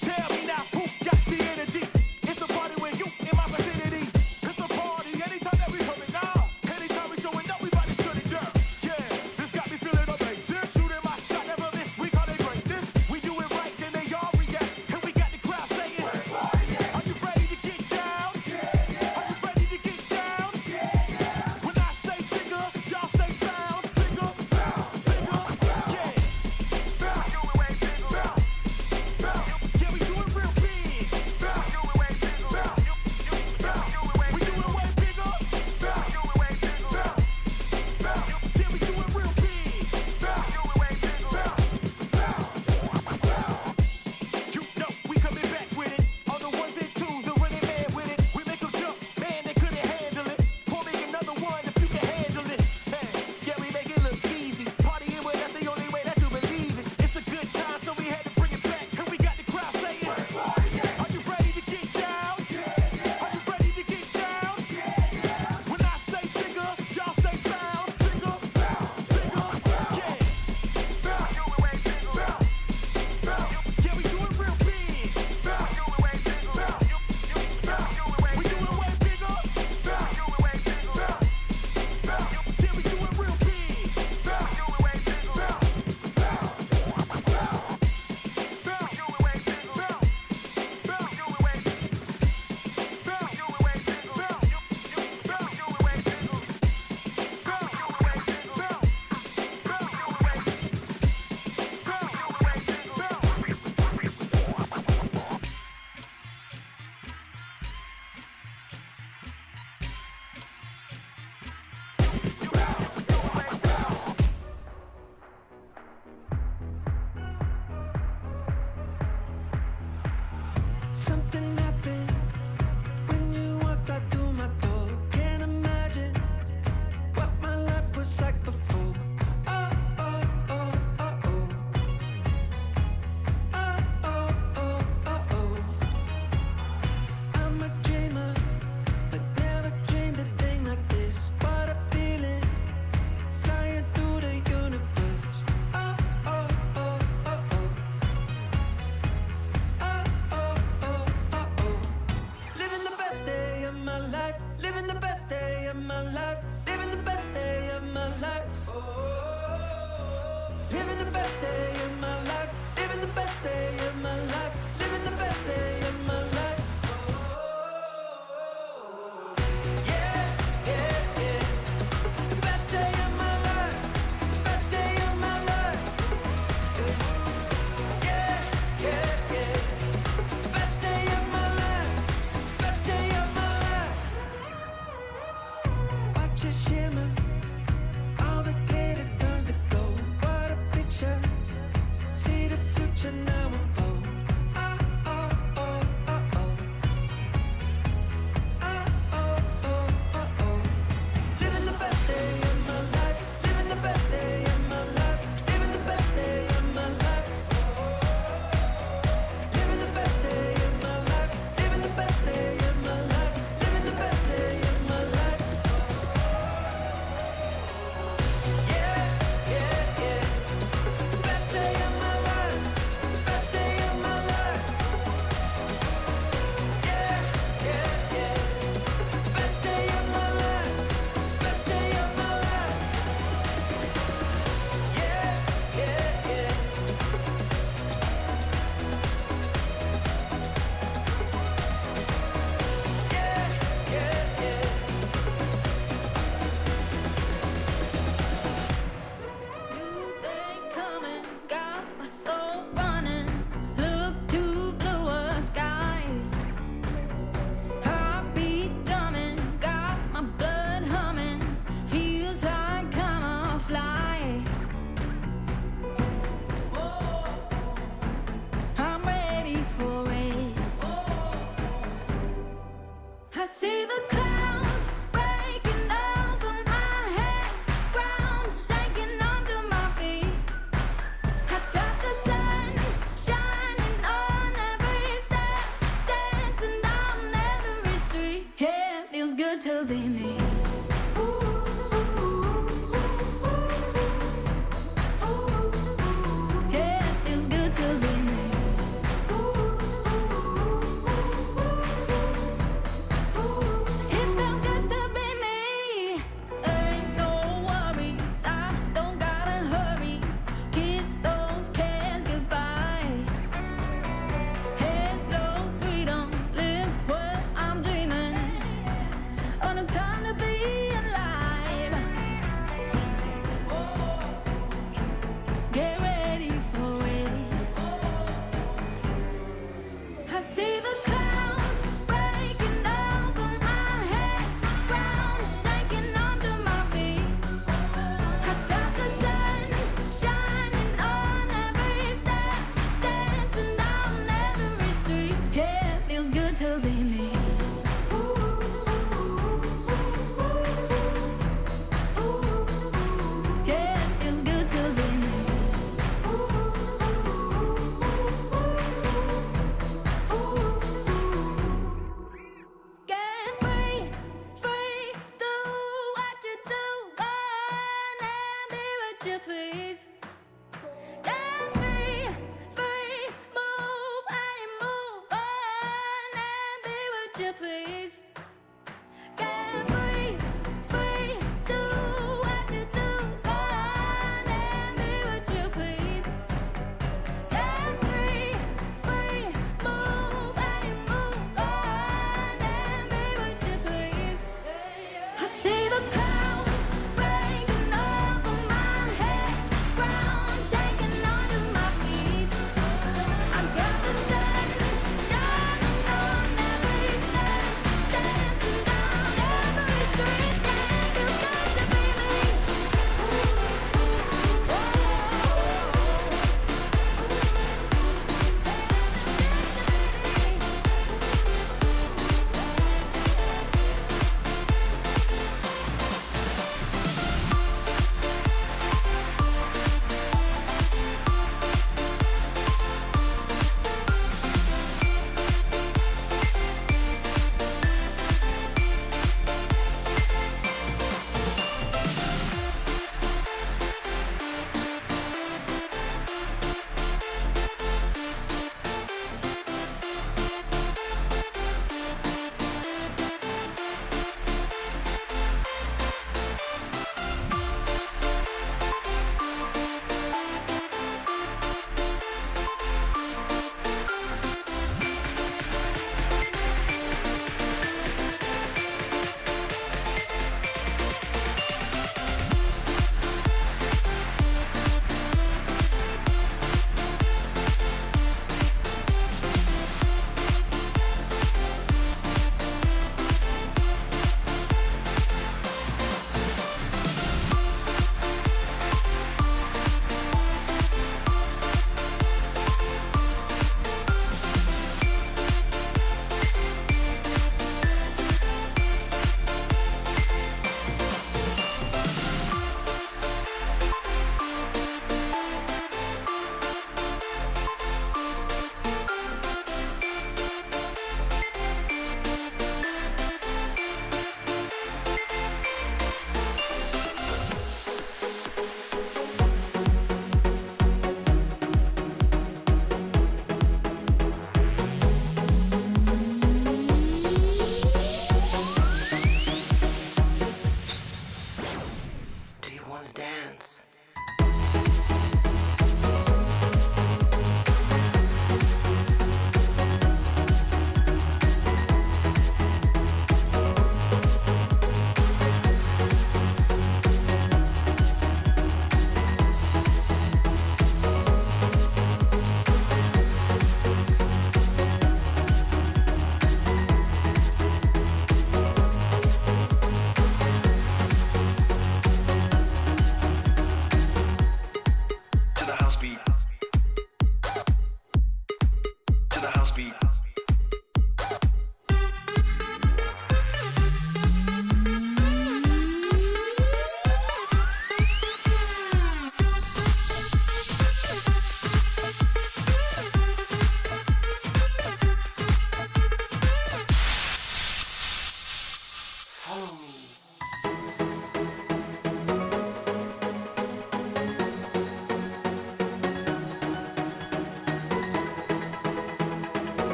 Tell me now, who got the energy? It's a party when you in my vicinity. It's a party anytime that we coming out. Anytime we showing up, we bout to shut it down. Yeah, this got me feeling amazing. Shooting my shot, never miss. We call it greatness. We do it right, then they all react. And we got the crowd saying, are you ready to get down? Are you ready to get down? When I say bigger, y'all say bounce. Bigger, bigger, yeah. Yeah, we do it real big. We do it way bigger. Yeah, we do it real big. You know we coming back with it. On the ones and twos, the running man with it. We make 'em jump, man, they couldn't handle it. Pour me another one if you can handle it. Hey, yeah, we make it look easy. Partying with us, the only way that you believe it. It's a good time, so we had to bring it back. And we got the crowd saying, are you ready to get down? Are you ready to get down? When I say bigger, y'all say bounce. Bigger, bigger, yeah. Yeah, we do it real big. We do it way bigger. Yeah, we do it real big. Something happened when you walked out through my door. Can't imagine what my life was like before. Oh, oh, oh, oh, oh. Oh, oh, oh, oh, oh. I'm a dreamer, but never dreamed a thing like this. What a feeling, flying through the universe. Oh, oh, oh, oh, oh. Oh, oh, oh, oh, oh. Living the best day of my life. Living the best day of my life. Living the best day of my life. Oh, living the best day of my life. Living the best day of my life. Living the best day of my life. Oh, yeah, yeah, yeah. The best day of my life. Best day of my life. Yeah, yeah, yeah. Best day of my life. Best day of my life. Watch it shimmer. All the glitter turns to gold. What a picture. See the future now unfold. Oh, oh, oh, oh, oh. Oh, oh, oh, oh, oh. Living the best day of my life. Living the best day of my life. Living the best day of my life. Living the best day of my life. Living the best day of my life. Living the best day of my life. Yeah, yeah, yeah. The best day of my life. Best day dance. To the house beat. To the house beat. Follow me.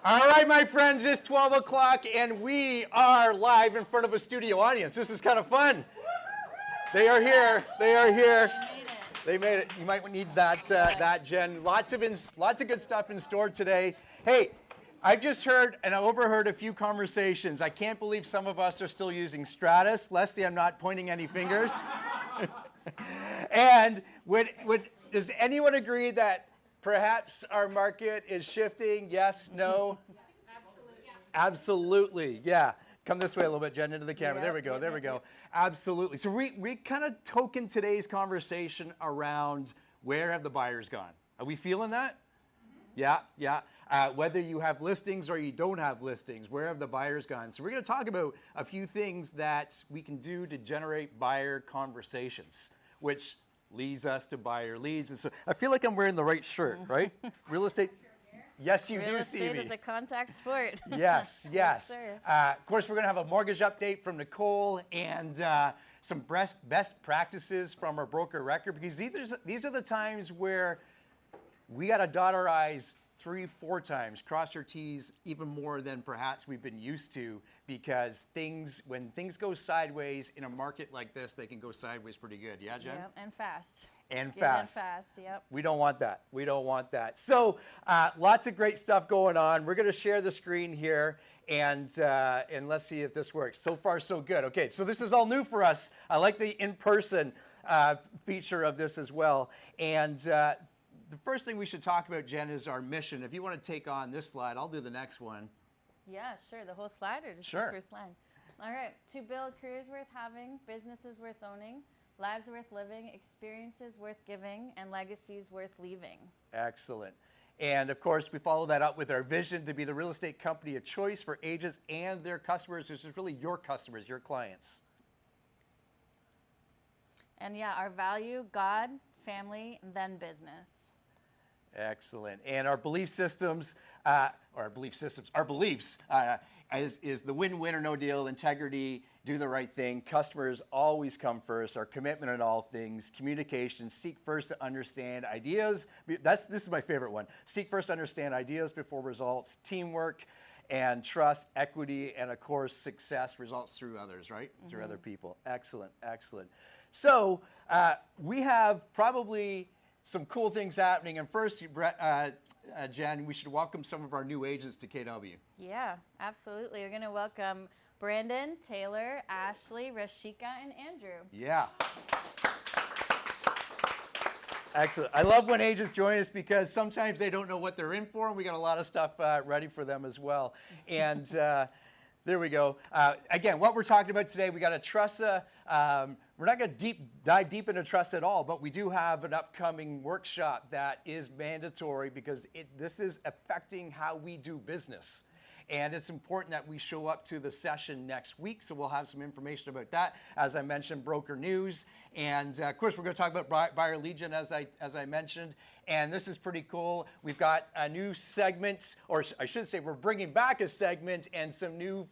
All right, my friends, it's 12 o'clock and we are live in front of a studio audience. This is kind of fun. They are here. They are here. They made it. You might need that, Jen. Lots of good stuff in store today. Hey, I just heard and I overheard a few conversations. I can't believe some of us are still using Stratus. Leslie, I'm not pointing any fingers. And does anyone agree that perhaps our market is shifting? Yes, no? Absolutely, yeah. Come this way a little bit, Jen, into the camera. There we go, there we go. Absolutely. So we kind of token today's conversation around where have the buyers gone? Are we feeling that? Yeah, yeah. Whether you have listings or you don't have listings, where have the buyers gone? So we're going to talk about a few things that we can do to generate buyer conversations, which leads us to buyer leads. And so I feel like I'm wearing the right shirt, right? Real estate. Yes, you Real do, estate Stevie. is a contact sport. Yes, yes. sir. Of course, we're going to have a mortgage update from Nicole and some best practices from our broker record, because these are the times where we got to dot our I's 3-4 times, cross our T's even more than perhaps we've been used to, because when things go sideways in a market like this, they can go sideways pretty good. Yeah, Jen? Yep, and fast. And Get fast. in fast, yep. We don't want that. We don't want that. So lots of great stuff going on. We're going to share the screen here, and let's see if this works. So far, so good. Okay, so this is all new for us. I like the in-person feature of this as well. And the first thing we should talk about, Jen, is our mission. If you want to take on this slide, I'll do the next one. Yeah, sure. The whole slide or just Sure. the first line? All right. To build careers worth having, businesses worth owning, lives worth living, experiences worth giving, and legacies worth leaving. Excellent. And of course, we follow that up with our vision to be the real estate company of choice for agents and their customers, which is really your customers, your clients. And yeah, our value, God, family, then business. Excellent. And our belief systems, our beliefs is the win-win or no deal, integrity, do the right thing, customers always come first, our commitment in all things, communication, seek first to understand ideas. This is my favorite one. Seek first to understand ideas before results, teamwork and trust, equity, and of course, success results through others, right? Through other people. Excellent, excellent. So we have probably some cool things happening. And first, Jen, we should welcome some of our new agents to KW. Yeah, absolutely. We're going to welcome Brandon, Taylor, Ashley, Rashika, and Andrew. Yeah. Excellent. I love when agents join us because sometimes they don't know what they're in for, and we got a lot of stuff ready for them as well. And There we go. Again, what we're talking about today, we got a Trussa. We're not going to dive deep into Trussa at all, but we do have an upcoming workshop that is mandatory because this is affecting how we do business. And it's important that we show up to the session next week, so we'll have some information about that. As I mentioned, broker news, and of course we're going to talk about buyer lead gen as I mentioned. And this is pretty cool. We've got a new segment, or I should say, we're bringing back a segment and some new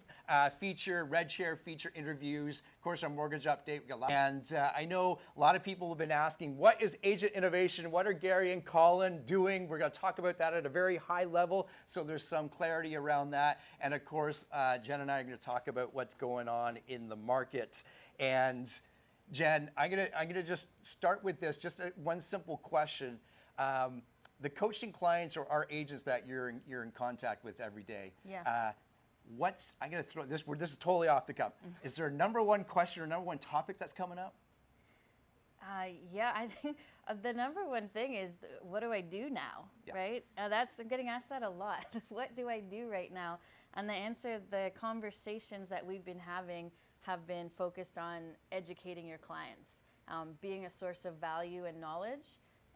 red share feature interviews. Of course, our mortgage update. We got and I know a lot of people have been asking, what is agent innovation? What are Gary and Colin doing? We're going to talk about that at a very high level, so there's some clarity around that. And of course, Jen and I are going to talk about what's going on in the market. And Jen, I'm gonna just start with this, just one simple question. The coaching clients or our agents that you're in contact with every day. Yeah. I'm gonna throw this. This is totally off the cuff. Is there a number one question or number one topic that's coming up? Yeah, I think the number one thing is, what do I do now, Yeah. right? I'm getting asked that a lot. What do I do right now? And the answer, the conversations that we've been having have been focused on educating your clients, being a source of value and knowledge,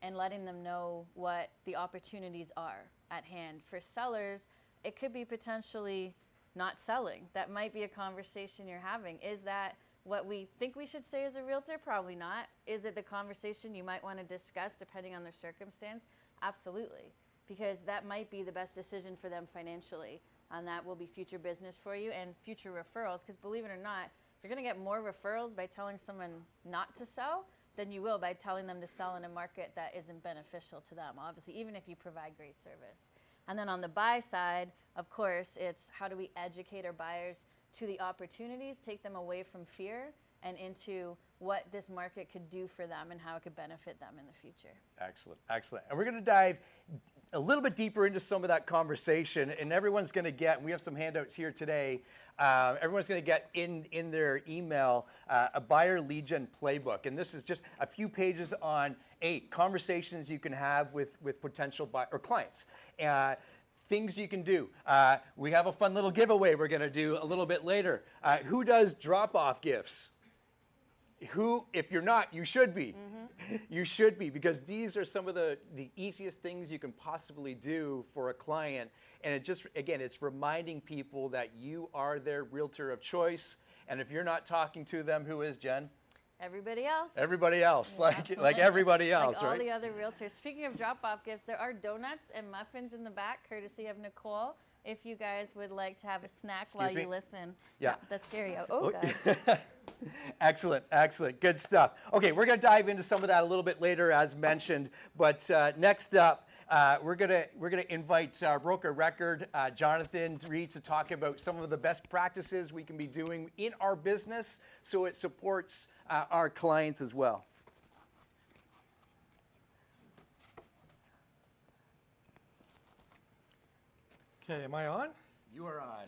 and letting them know what the opportunities are at hand. For sellers, it could be potentially not selling. That might be a conversation you're having. Is that what we think we should say as a realtor? Probably not. Is it the conversation you might want to discuss depending on their circumstance? Absolutely, because that might be the best decision for them financially, and that will be future business for you and future referrals, because believe it or not, you're going to get more referrals by telling someone not to sell than you will by telling them to sell in a market that isn't beneficial to them, obviously, even if you provide great service. And then on the buy side, of course, it's how do we educate our buyers to the opportunities, take them away from fear and into what this market could do for them and how it could benefit them in the future. Excellent, excellent. And we're going to dive a little bit deeper into some of that conversation, and everyone's going to get, and we have some handouts here today, everyone's going to get in their email a buyer lead gen playbook. And this is just a few pages on conversations you can have with potential buyer or clients. Things you can do. We have a fun little giveaway we're going to do a little bit later. Who does drop-off gifts? Who, if you're not, you should be. Mm-hmm. You should be, because these are some of the easiest things you can possibly do for a client. And it just, again, it's reminding people that you are their realtor of choice. And if you're not talking to them, who is, Jen? Everybody else. Everybody else, yeah. like everybody else, like all right? the other realtors. Speaking of drop-off gifts, there are donuts and muffins in the back, courtesy of Nicole. If you guys would like to have a snack while you listen. Yeah. That's scary. Oh, God. Excellent, excellent, good stuff. Okay, we're going to dive into some of that a little bit later, as mentioned. But next up, we're gonna invite broker record Jonathan Reed to talk about some of the best practices we can be doing in our business, so it supports our clients as well. Okay, am I on? You are on.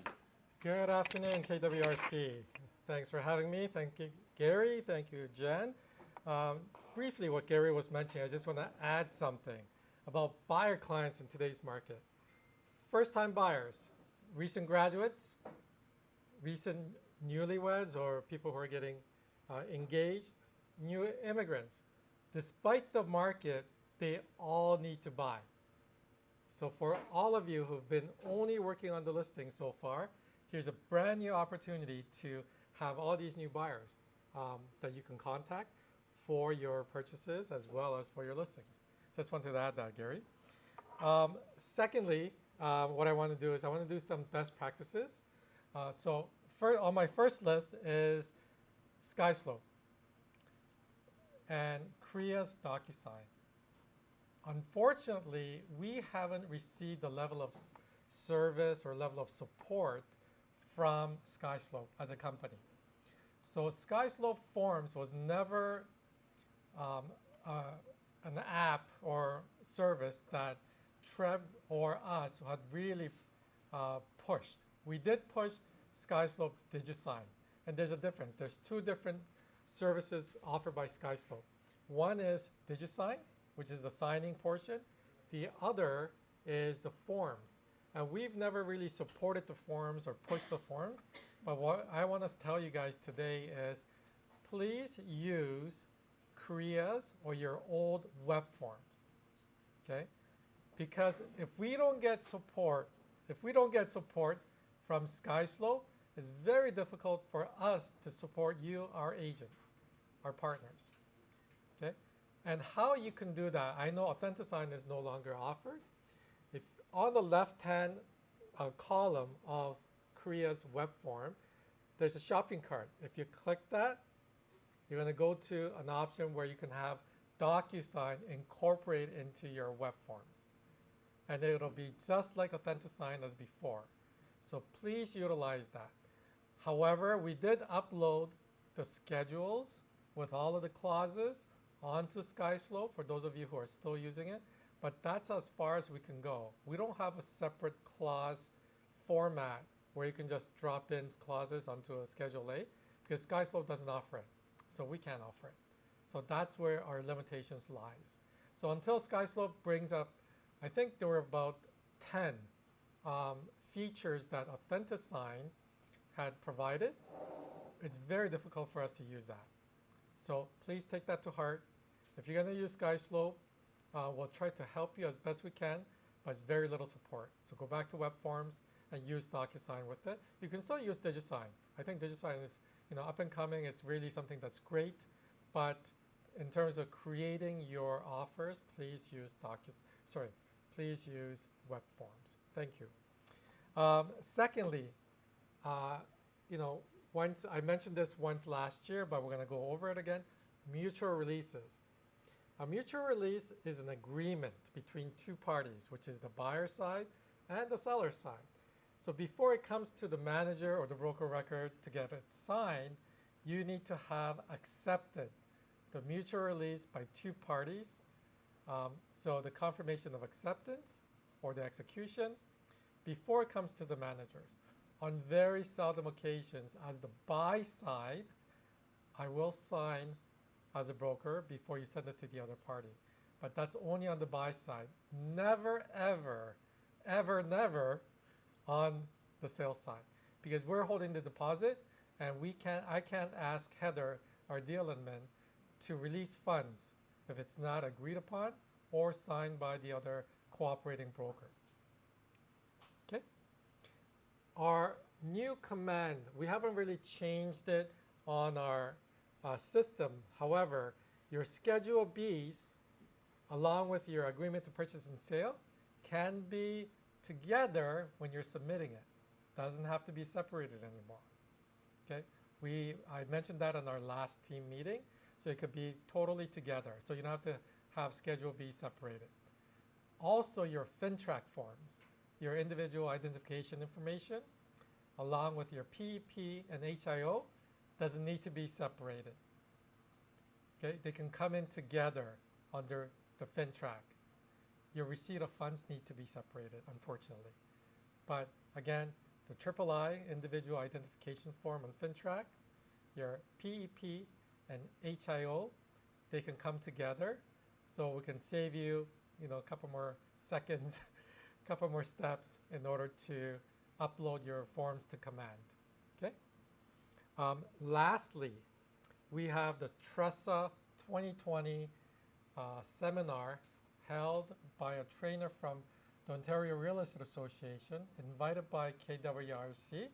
Good afternoon, KWRC. Thanks for having me. Thank you, Gary. Thank you, Jen. Briefly, what Gary was mentioning, I just want to add something about buyer clients in today's market. First-time buyers, recent graduates, recent newlyweds, or people who are getting engaged, new immigrants. Despite the market, they all need to buy. So for all of you who've been only working on the listing so far, here's a brand new opportunity to have all these new buyers that you can contact for your purchases as well as for your listings. Just wanted to add that, Gary. Secondly, what I want to do is I want to do some best practices. So on my first list is SkySlope and Kriya's DocuSign. Unfortunately, we haven't received the level of service or level of support from SkySlope as a company. So SkySlope Forms was never an app or service that Trev or us had really pushed. We did push SkySlope DigiSign, and there's a difference. There's two different services offered by SkySlope. One is DigiSign, which is the signing portion. The other is the forms. And we've never really supported the forums or pushed the forums. But what I want to tell you guys today is please use Korea's or your old web forms, okay? Because if we don't get support from SkySlope, it's very difficult for us to support you, our agents, our partners, okay? And how you can do that, I know Authentisign is no longer offered. If on the left-hand column of Korea's web form, there's a shopping cart. If you click that, you're going to go to an option where you can have DocuSign incorporate into your web forms. And it'll be just like Authentisign as before. So please utilize that. However, we did upload the schedules with all of the clauses onto SkySlope for those of you who are still using it, but that's as far as we can go. We don't have a separate clause format where you can just drop in clauses onto a Schedule A because SkySlope doesn't offer it. So we can't offer it. So that's where our limitations lies. So until SkySlope brings up, I think there were about 10 features that Authentisign had provided. It's very difficult for us to use that. So please take that to heart. If you're going to use SkySlope, we'll try to help you as best we can, but it's very little support. So go back to web forms and use DocuSign with it. You can still use DigiSign. I think DigiSign is up and coming. It's really something that's great. But in terms of creating your offers, please use please use web forms. Thank you. Secondly, once I mentioned this once last year, but we're going to go over it again. Mutual releases. A mutual release is an agreement between two parties, which is the buyer side and the seller side. So before it comes to the manager or the broker record to get it signed, you need to have accepted the mutual release by two parties. So the confirmation of acceptance or the execution before it comes to the managers. On very seldom occasions, as the buy side, I will sign as a broker before you send it to the other party. But that's only on the buy side. Never, ever, ever, never on the sales side. Because we're holding the deposit and I can't ask Heather, our deal admin, to release funds if it's not agreed upon or signed by the other cooperating broker. Okay? Our new command, we haven't really changed it on our system. However, your Schedule Bs, along with your agreement to purchase and sale, can be together when you're submitting it. Doesn't have to be separated anymore. Okay? I mentioned that in our last team meeting, so it could be totally together. So you don't have to have Schedule B separated. Also, your FINTRAC forms, your individual identification information, along with your PEP and HIO, doesn't need to be separated. Okay? They can come in together under the FINTRAC. Your receipt of funds need to be separated, unfortunately. But again, the III individual identification form on FINTRAC, your PEP and HIO, they can come together. So we can save you, a couple more seconds, a couple more steps in order to upload your forms to command. Okay. Lastly, we have the TRESA 2020 seminar held by a trainer from the Ontario Real Estate Association, invited by KWRC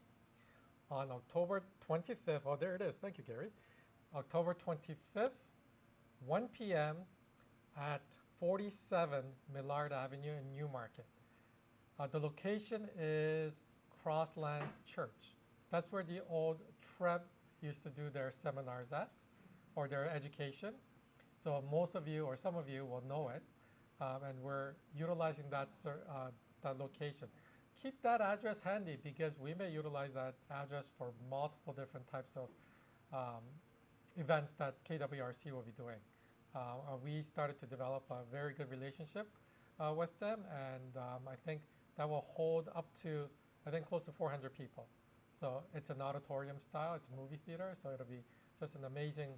on October 25th. Oh, there it is. Thank you, Gary. October 25th, 1 p.m. at 47 Millard Avenue in Newmarket. The location is Crosslands Church. That's where the old TREB used to do their seminars at, or their education. So most of you, or some of you, will know it. And we're utilizing that location. Keep that address handy because we may utilize that address for multiple different types of events that KWRC will be doing. We started to develop a very good relationship with them, and I think that will hold up to, close to 400 people. So it's an auditorium style, it's a movie theater, so it'll be just an amazing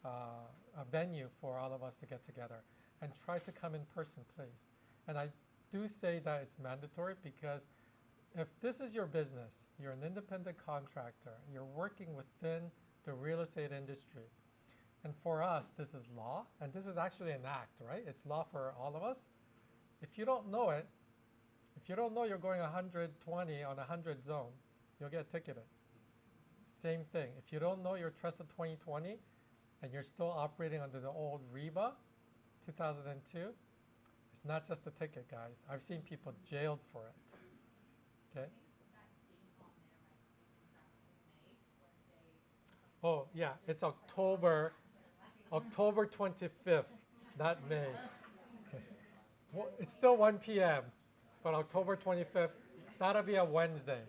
a venue for all of us to get together. And try to come in person, please. And I do say that it's mandatory because if this is your business, you're an independent contractor, you're working within the real estate industry. And for us, this is law, and this is actually an act, right? It's law for all of us. If you don't know it, if you don't know you're going 120 on a 100 zone, you'll get ticketed. Same thing. If you don't know your Tressa 2020 and you're still operating under the old REBA 2002, it's not just a ticket, guys. I've seen people jailed for it. Okay. Oh, yeah, it's October 25th, not May. Okay. Well, it's still 1 p.m., but October 25th, that'll be a Wednesday.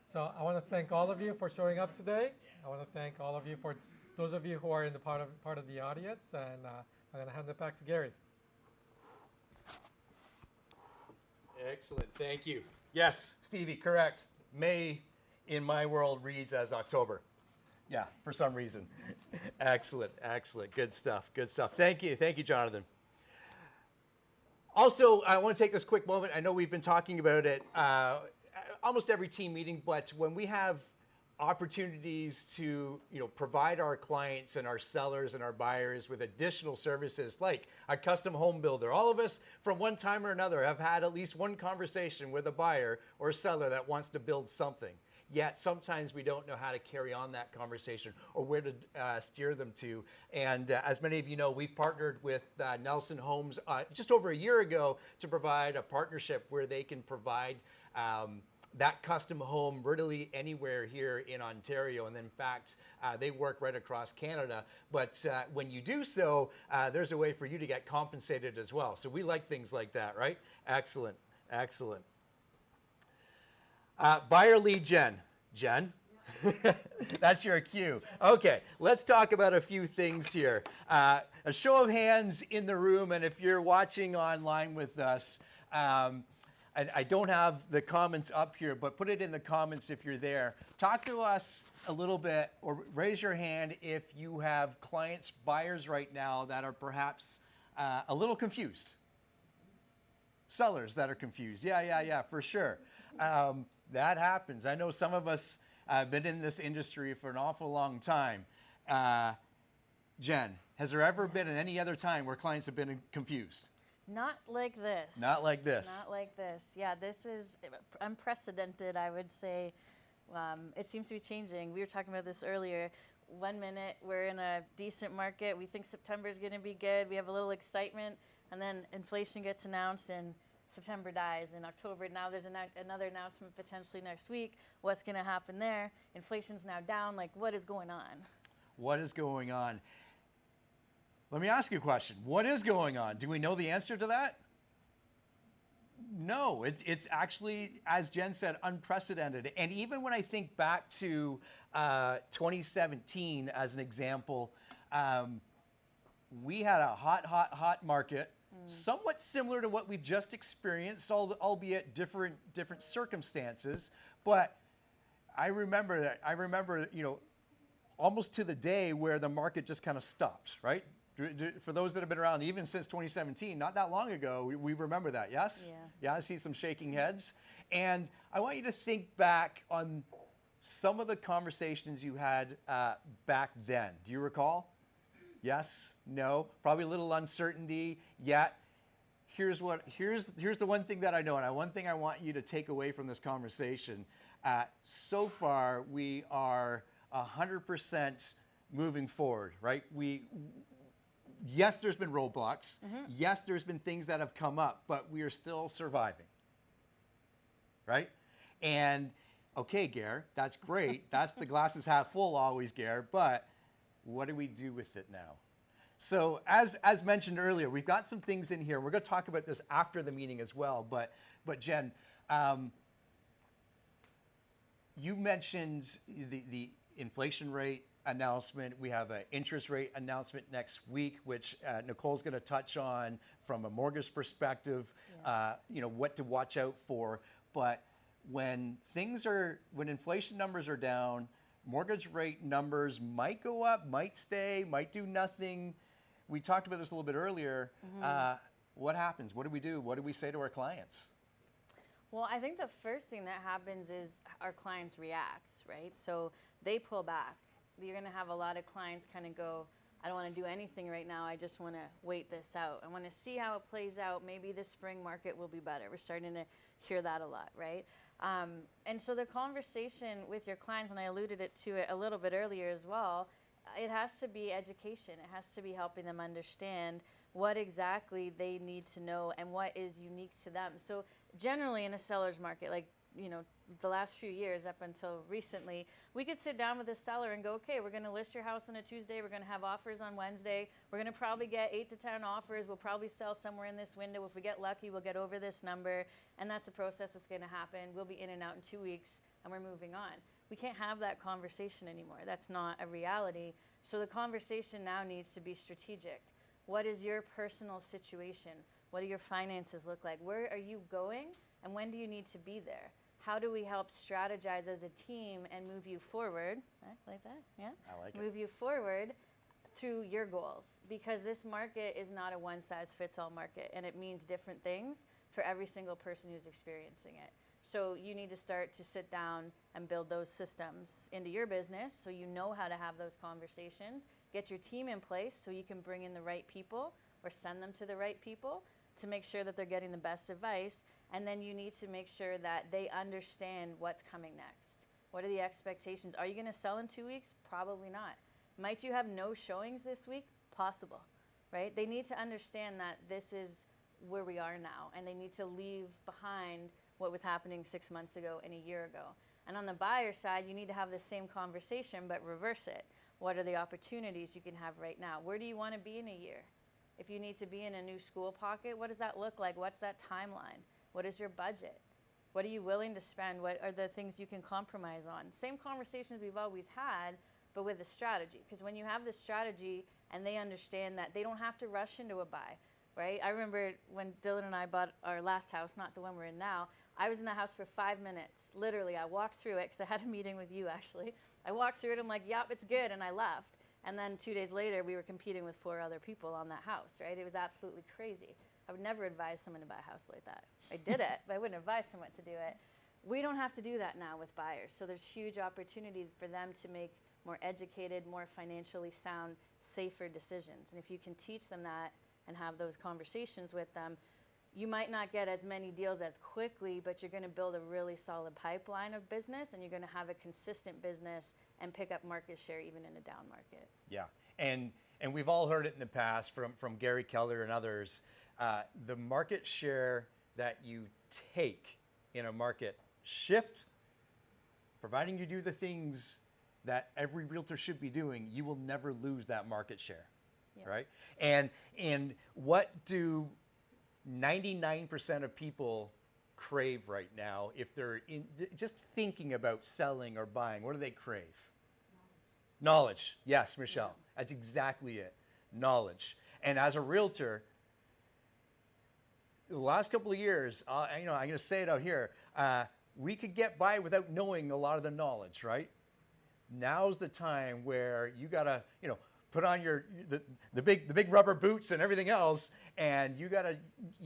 So I want to thank all of you for showing up today. I want to thank all of you for those of you who are in the part of the audience, and I'm going to hand it back to Gary. Excellent, thank you. Yes, Stevie, correct. May in my world reads as October. Yeah, for some reason. Excellent, excellent. Good stuff, good stuff. Thank you, Jonathan. Also, I want to take this quick moment. I know we've been talking about it almost every team meeting, but when we have opportunities to provide our clients and our sellers and our buyers with additional services like a custom home builder, all of us from one time or another have had at least one conversation with a buyer or a seller that wants to build something. Yet sometimes we don't know how to carry on that conversation or where to steer them to. And as many of you know, we've partnered with Nelson Homes just over a year ago to provide a partnership where they can provide that custom home really anywhere here in Ontario. And in fact, they work right across Canada. But when you do so, there's a way for you to get compensated as well. So we like things like that, right? Excellent, excellent. Buyer lead gen. Jen? That's your cue. Okay, let's talk about a few things here. A show of hands in the room, and if you're watching online with us, I don't have the comments up here, but put it in the comments if you're there. Talk to us a little bit, or raise your hand if you have clients, buyers right now that are perhaps a little confused. Sellers that are confused. Yeah, for sure. That happens. I know some of us have been in this industry for an awful long time. Jen, has there ever been any other time where clients have been confused? Not like this. Not like this. Not like this. Yeah, this is unprecedented, I would say. It seems to be changing. We were talking about this earlier. 1 minute, we're in a decent market. We think September is going to be good. We have a little excitement. And then inflation gets announced and September dies. In October, now there's another announcement potentially next week. What's going to happen there? Inflation's now down. Like, what is going on? What is going on? Let me ask you a question. What is going on? Do we know the answer to that? No, it's actually, as Jen said, unprecedented. And even when I think back to 2017 as an example, we had a hot market, somewhat similar to what we've just experienced, albeit different circumstances. But I remember, almost to the day where the market just kind of stopped, right? For those that have been around, even since 2017, not that long ago, we remember that, yes? Yeah, I see some shaking heads. And I want you to think back on some of the conversations you had back then. Do you recall? Yes? No? Probably a little uncertainty, yet here's the one thing that I know, and one thing I want you to take away from this conversation. So far, we are 100% moving forward, right? Yes, there's been roadblocks. Yes, there's been things that have come up, but we are still surviving, right? And okay, Gare, that's great. That's the glass is half full always, Gare, but what do we do with it now? So as mentioned earlier, we've got some things in here. We're going to talk about this after the meeting as well, but Jen, you mentioned the inflation rate announcement. We have an interest rate announcement next week, which Nicole's going to touch on from a mortgage perspective, what to watch out for. But when inflation numbers are down, mortgage rate numbers might go up, might stay, might do nothing. We talked about this a little bit earlier. What happens? What do we do? What do we say to our clients? Well, I think the first thing that happens is our clients react, right? So they pull back. You're going to have a lot of clients kind of go, I don't want to do anything right now. I just want to wait this out. I want to see how it plays out. Maybe the spring market will be better. We're starting to hear that a lot, right? And so the conversation with your clients, and I alluded to it a little bit earlier as well, it has to be education. It has to be helping them understand what exactly they need to know and what is unique to them. So generally in a seller's market, like, you know, the last few years up until recently, we could sit down with a seller and go, okay, we're going to list your house on a Tuesday. We're going to have offers on Wednesday. We're going to probably get 8 to 10 offers. We'll probably sell somewhere in this window. If we get lucky, we'll get over this number. And that's the process that's going to happen. We'll be in and out in 2 weeks and we're moving on. We can't have that conversation anymore. That's not a reality. So the conversation now needs to be strategic. What is your personal situation? What do your finances look like? Where are you going? And when do you need to be there? How do we help strategize as a team and move you forward? Like that, yeah? I like it. Move you forward through your goals. Because this market is not a one-size-fits-all market, and it means different things for every single person who's experiencing it. So you need to start to sit down and build those systems into your business so you know how to have those conversations. Get your team in place so you can bring in the right people or send them to the right people to make sure that they're getting the best advice. And then you need to make sure that they understand what's coming next. What are the expectations? Are you going to sell in 2 weeks? Probably not. Might you have no showings this week? Possible, right? They need to understand that this is where we are now, and they need to leave behind what was happening 6 months ago and a year ago. And on the buyer side, you need to have the same conversation, but reverse it. What are the opportunities you can have right now? Where do you want to be in a year? If you need to be in a new school pocket, what does that look like? What's that timeline? What is your budget? What are you willing to spend? What are the things you can compromise on? Same conversations we've always had, but with a strategy. Because when you have this strategy and they understand that they don't have to rush into a buy, right? I remember when Dylan and I bought our last house, not the one we're in now, I was in the house for 5 minutes. Literally, I walked through it because I had a meeting with you, actually. I walked through it, I'm like, yep, it's good, and I left. And then 2 days later, we were competing with 4 other people on that house, right? It was absolutely crazy. I would never advise someone to buy a house like that. I did it, but I wouldn't advise someone to do it. We don't have to do that now with buyers. So there's huge opportunity for them to make more educated, more financially sound, safer decisions. And if you can teach them that and have those conversations with them, you might not get as many deals as quickly, but you're going to build a really solid pipeline of business, and you're going to have a consistent business and pick up market share even in a down market. Yeah, and we've all heard it in the past from Gary Keller and others. The market share that you take in a market shift, providing you do the things that every realtor should be doing, you will never lose that market share, Yeah. right? And what do 99% of people crave right now if they're just thinking about selling or buying? What do they crave? Knowledge. Yes, Michelle. That's exactly it. Knowledge. And as a realtor, the last couple of years, I'm going to say it out here, we could get by without knowing a lot of the knowledge, right? Now's the time where you got to, put on the big rubber boots and everything else, and you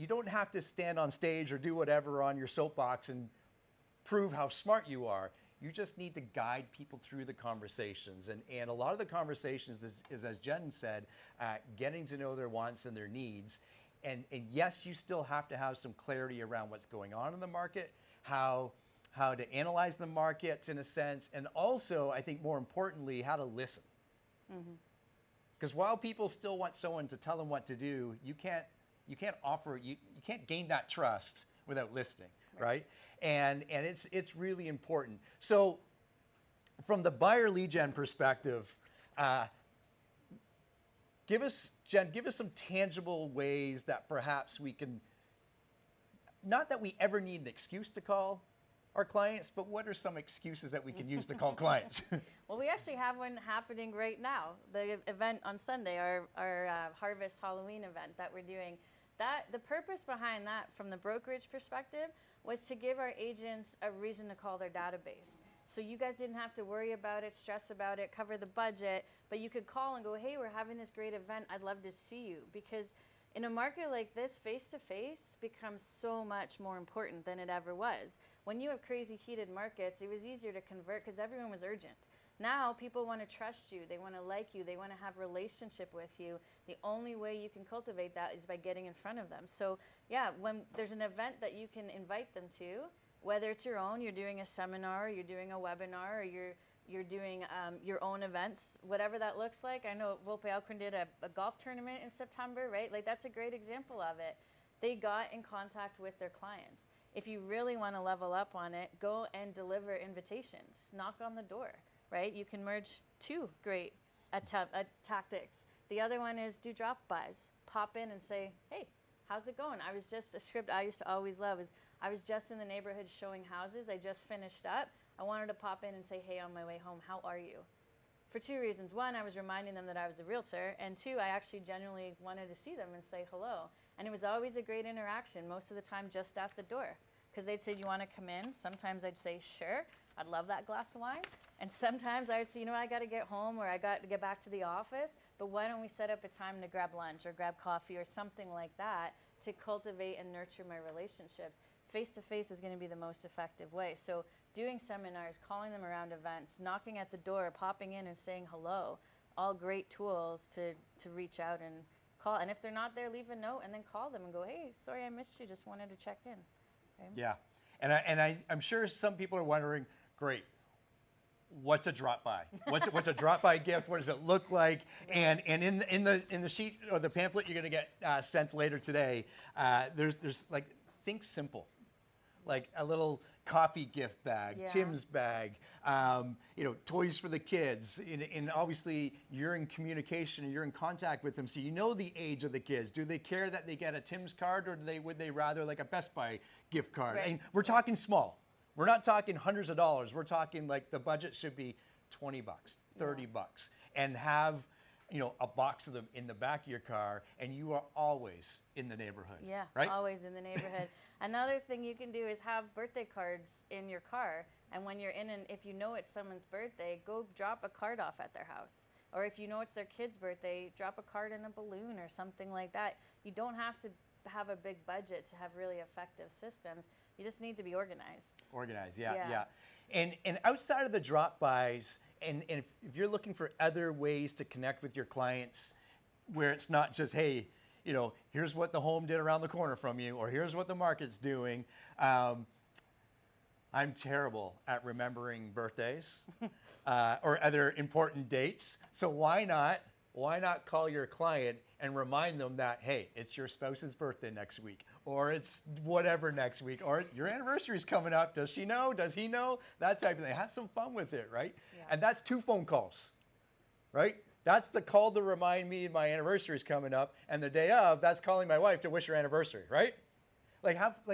don't have to stand on stage or do whatever on your soapbox and prove how smart you are. You just need to guide people through the conversations. And a lot of the conversations is as Jen said, getting to know their wants and their needs. And yes, you still have to have some clarity around what's going on in the market, how to analyze the markets in a sense, and also, I think more importantly, how to listen. Because while people still want someone to tell them what to do, you can't gain that trust without listening, right? And it's really important. So from the buyer lead gen perspective, Jen, give us some tangible ways that perhaps we can, not that we ever need an excuse to call our clients, but what are some excuses that we can use to call clients? Well, we actually have one happening right now. The event on Sunday, our Harvest Halloween event that we're doing. The purpose behind that, from the brokerage perspective, was to give our agents a reason to call their database. So you guys didn't have to worry about it, stress about it, cover the budget, but you could call and go, hey, we're having this great event. I'd love to see you. Because In a market like this, face-to-face becomes so much more important than it ever was. When you have crazy heated markets, it was easier to convert because everyone was urgent. Now people want to trust you, they want to like you, they want to have relationship with you. The only way you can cultivate that is by getting in front of them. So yeah, when there's an event that you can invite them to, whether it's your own, you're doing a seminar, you're doing a webinar, or you're doing your own events, whatever that looks like. I know Volpe Alcorn did a golf tournament in September, right? Like that's a great example of it. They got in contact with their clients. If you really want to level up on it, go and deliver invitations, knock on the door. Right? You can merge two great tactics. The other one is do drop-bys. Pop in and say, hey, how's it going? A script I used to always love is, I was just in the neighborhood showing houses. I just finished up. I wanted to pop in and say, hey, on my way home, how are you? For two reasons. One, I was reminding them that I was a realtor. And two, I actually genuinely wanted to see them and say hello. And it was always a great interaction, most of the time just at the door. Because they'd say, do you want to come in? Sometimes I'd say, sure. I'd love that glass of wine. And sometimes I would say, I got to get home or I got to get back to the office, but why don't we set up a time to grab lunch or grab coffee or something like that to cultivate and nurture my relationships. Face-to-face is going to be the most effective way. So doing seminars, calling them around events, knocking at the door, popping in and saying hello, all great tools to reach out and call. And if they're not there, leave a note and then call them and go, hey, sorry I missed you, just wanted to check in. Okay? Yeah, I'm sure some people are wondering, great, what's a drop-by? What's a drop-by gift? What does it look like? And in the sheet or the pamphlet you're going to get sent later today, there's like, think simple, like a little coffee gift bag, Yeah. Tim's bag, toys for the kids. And obviously you're in communication and you're in contact with them, so you know the age of the kids. Do they care that they get a Tim's card, or would they rather like a Best Buy gift card? Right. And we're talking small. We're not talking hundreds of dollars. We're talking like the budget should be $20, $30, and have a box of them in the back of your car, and you are always in the neighborhood. Yeah, right? always in the neighborhood. Another thing you can do is have birthday cards in your car, and when you're if you know it's someone's birthday, go drop a card off at their house. Or if you know it's their kid's birthday, drop a card in a balloon or something like that. You don't have to have a big budget to have really effective systems. You just need to be organized. Organized, yeah. Yeah. And outside of the drop-bys, and if you're looking for other ways to connect with your clients, where it's not just, hey, here's what the home did around the corner from you, or here's what the market's doing. I'm terrible at remembering birthdays or other important dates. So why not call your client and remind them that, hey, it's your spouse's birthday next week, or it's whatever next week, or your anniversary's coming up. Does she know? Does he know? That type of thing. Have some fun with it, right? Yeah. And that's 2 phone calls, right? That's the call to remind me my anniversary's coming up, and the day of, that's calling my wife to wish her anniversary, right?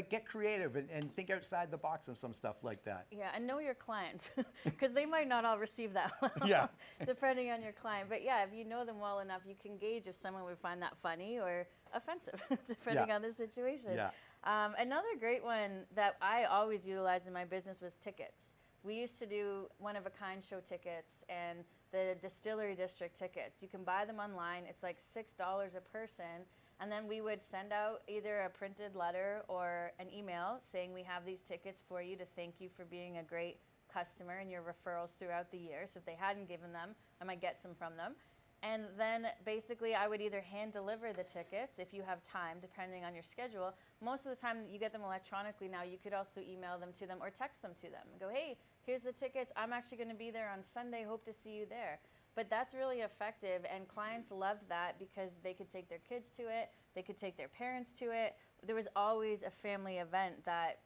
Get creative and think outside the box of some stuff like that. Yeah, and know your clients, because they might not all receive that well, Yeah. depending on your client. But yeah, if you know them well enough, you can gauge if someone would find that funny or offensive, depending Yeah. on the situation. Yeah. Another great one that I always utilized in my business was tickets. We used to do one-of-a-kind show tickets and the Distillery District tickets. You can buy them online. It's like $6 a person. And then we would send out either a printed letter or an email saying we have these tickets for you to thank you for being a great customer and your referrals throughout the year. So if they hadn't given them, I might get some from them. And then basically I would either hand deliver the tickets if you have time, depending on your schedule. Most of the time you get them electronically now. You could also email them to them or text them to them and go, hey, here's the tickets. I'm actually going to be there on Sunday. Hope to see you there. But that's really effective, and clients loved that because they could take their kids to it, they could take their parents to it. There was always a family event that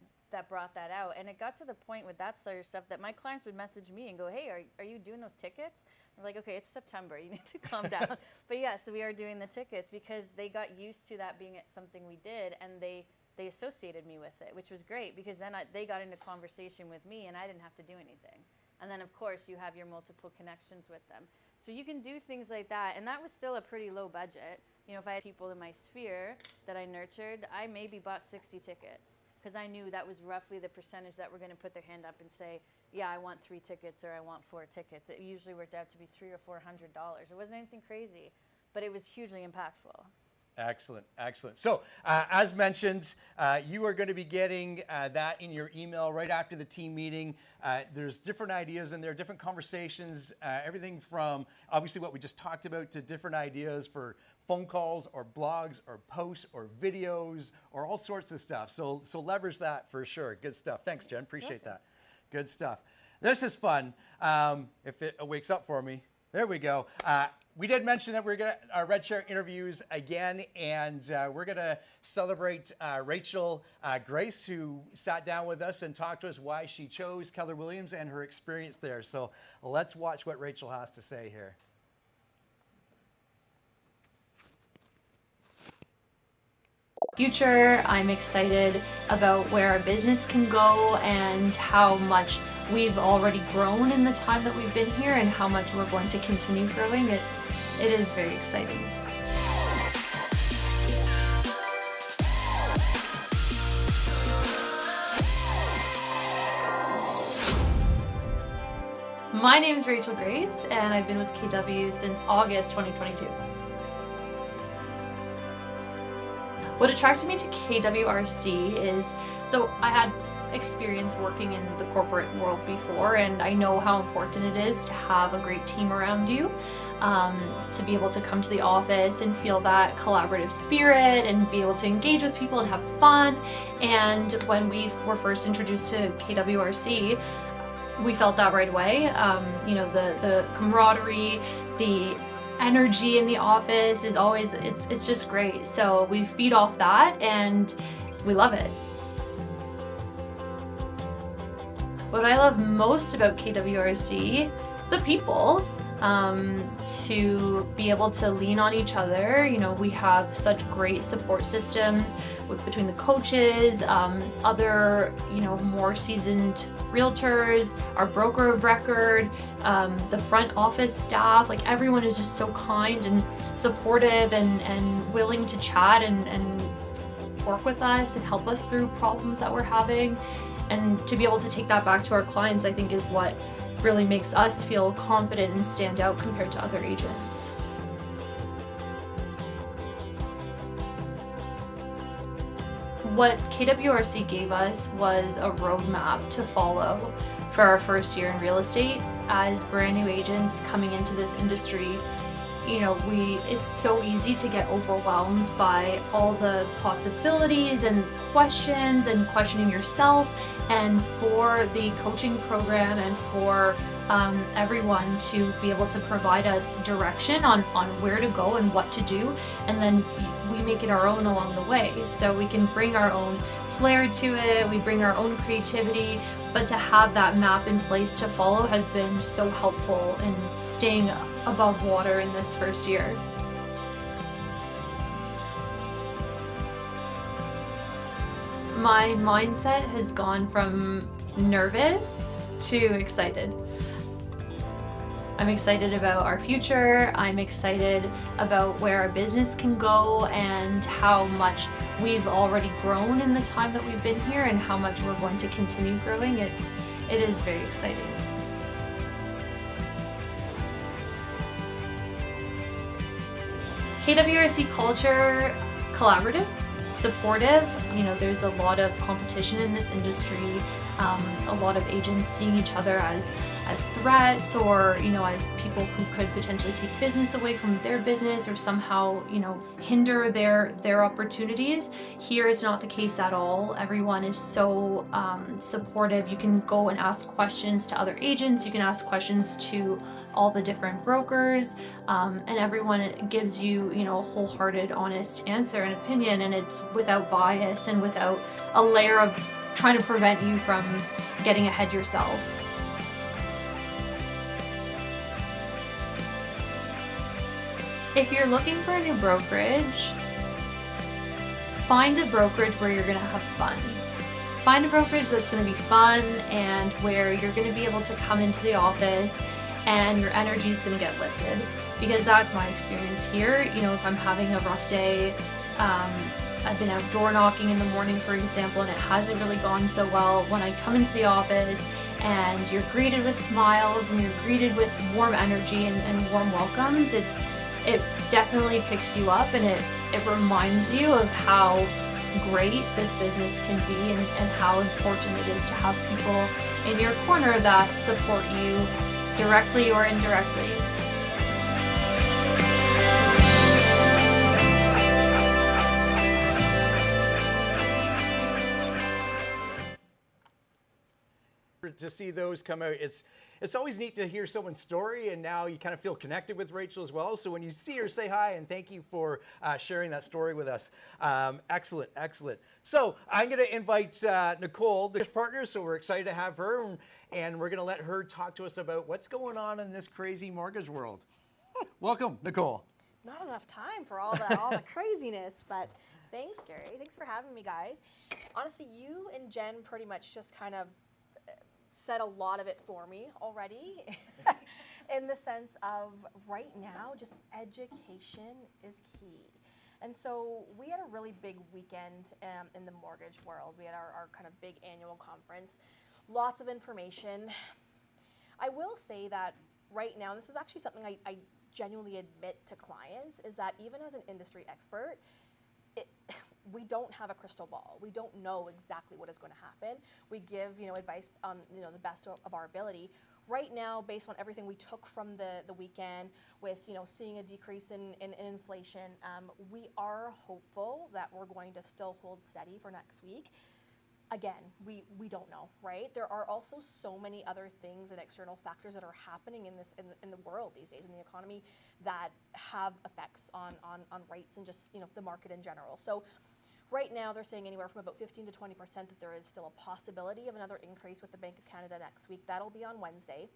brought that out, and it got to the point with that sort of stuff that my clients would message me and go, hey, are you doing those tickets? I'm like, okay, it's September, you need to calm down. But yes, we are doing the tickets because they got used to that being something we did, and they associated me with it, which was great because then they got into conversation with me and I didn't have to do anything. And then, of course, you have your multiple connections with them. So you can do things like that. And that was still a pretty low budget. If I had people in my sphere that I nurtured, I maybe bought 60 tickets because I knew that was roughly the percentage that were going to put their hand up and say, yeah, I want 3 tickets or I want 4 tickets. It usually worked out to be $300 or $400. It wasn't anything crazy, but it was hugely impactful. Excellent, excellent. So, as mentioned, you are going to be getting that in your email right after the team meeting. There's different ideas in there, different conversations, everything from obviously what we just talked about to different ideas for phone calls or blogs or posts or videos or all sorts of stuff. So leverage that for sure. Good stuff. Thanks, Jen. Appreciate that. Good stuff. This is fun. If it wakes up for me. There we go. We did mention that we're going to our Red Chair interviews again, and we're going to celebrate Rachel Grace, who sat down with us and talked to us why she chose Keller Williams and her experience there. So let's watch what Rachel has to say here. Future, I'm excited about where our business can go and how much we've already grown in the time that we've been here and how much we're going to continue growing. It is very exciting. My name is Rachel Grace and I've been with KW since August 2022. What attracted me to KWRC is, so I had experience working in the corporate world before, and I know how important it is to have a great team around you, to be able to come to the office and feel that collaborative spirit and be able to engage with people and have fun. And when we were first introduced to KWRC, we felt that right away. You know, the camaraderie, the energy in the office is always, it's just great. So we feed off that and we love it. What I love most about KWRC, the people, to be able to lean on each other. You know, we have such great support systems between the coaches, other, you know, more seasoned realtors, our broker of record, the front office staff. Like, everyone is just so kind and supportive and willing to chat and work with us and help us through problems that we're having. And to be able to take that back to our clients, I think, is what really makes us feel confident and stand out compared to other agents. What KWRC gave us was a roadmap to follow for our first year in real estate. As brand new agents coming into this industry, you know, it's so easy to get overwhelmed by all the possibilities and questions and questioning yourself. And for the coaching program and for everyone to be able to provide us direction on where to go and what to do, and then we make it our own along the way. So we can bring our own flair to it, we bring our own creativity, but to have that map in place to follow has been so helpful in staying above water in this first year. My mindset has gone from nervous to excited. I'm excited about our future. I'm excited about where our business can go and how much we've already grown in the time that we've been here and how much we're going to continue growing. It is very exciting. KWRC culture, collaborative, supportive. You know, there's a lot of competition in this industry. A lot of agents seeing each other as threats, or, you know, as people who could potentially take business away from their business or somehow, you know, hinder their opportunities. Here it's not the case at all. Everyone is so supportive. You can go and ask questions to other agents. You can ask questions to all the different brokers, and everyone gives you, you know, a wholehearted, honest answer and opinion, and it's without bias and without a layer of trying to prevent you from getting ahead yourself. If you're looking for a new brokerage, find a brokerage where you're going to have fun. Find a brokerage that's going to be fun and where you're going to be able to come into the office and your energy is going to get lifted, because that's my experience here. You know, if I'm having a rough day, I've been out door knocking in the morning, for example, and it hasn't really gone so well. When I come into the office and you're greeted with smiles and you're greeted with warm energy and warm welcomes, it definitely picks you up, and it reminds you of how great this business can be, and how important it is to have people in your corner that support you directly or indirectly. To see those come out, it's always neat to hear someone's story, and now you kind of feel connected with Rachel as well. So when you see her, say hi, and thank you for sharing that story with us. Excellent, excellent. So I'm going to invite Nicole, the partner. So we're excited to have her, and we're going to let her talk to us about what's going on in this crazy mortgage world. Welcome, Nicole. Not enough time for all the craziness, but thanks, Gary. Thanks for having me, guys. Honestly, you and Jen pretty much just kind of said a lot of it for me already in the sense of right now, just education is key. And so we had a really big weekend in the mortgage world. We had our kind of big annual conference, lots of information. I will say that right now, this is actually something I genuinely admit to clients, is that even as an industry expert, we don't have a crystal ball. We don't know exactly what is going to happen. We give, advice on, the best of our ability. Right now, based on everything we took from the weekend, with, seeing a decrease in inflation, we are hopeful that we're going to still hold steady for next week. Again, we don't know, right? There are also so many other things and external factors that are happening in the world these days, in the economy, that have effects on rates and just the market in general. So right now, they're saying anywhere from about 15 to 20% that there is still a possibility of another increase with the Bank of Canada next week. That'll be on Wednesday.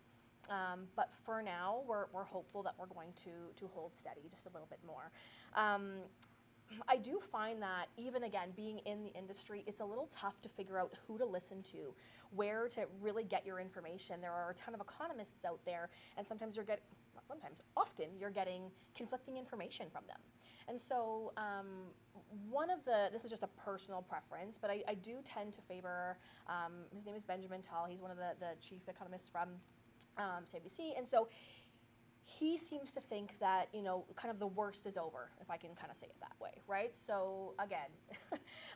But for now, we're hopeful that we're going to hold steady just a little bit more. I do find that even, again, being in the industry, it's a little tough to figure out who to listen to, where to really get your information. There are a ton of economists out there, and often you're getting conflicting information from them. And so this is just a personal preference, but I do tend to favor, his name is Benjamin Tal. He's one of the chief economists from CIBC. And so he seems to think that, kind of the worst is over, if I can kind of say it that way, right? So again,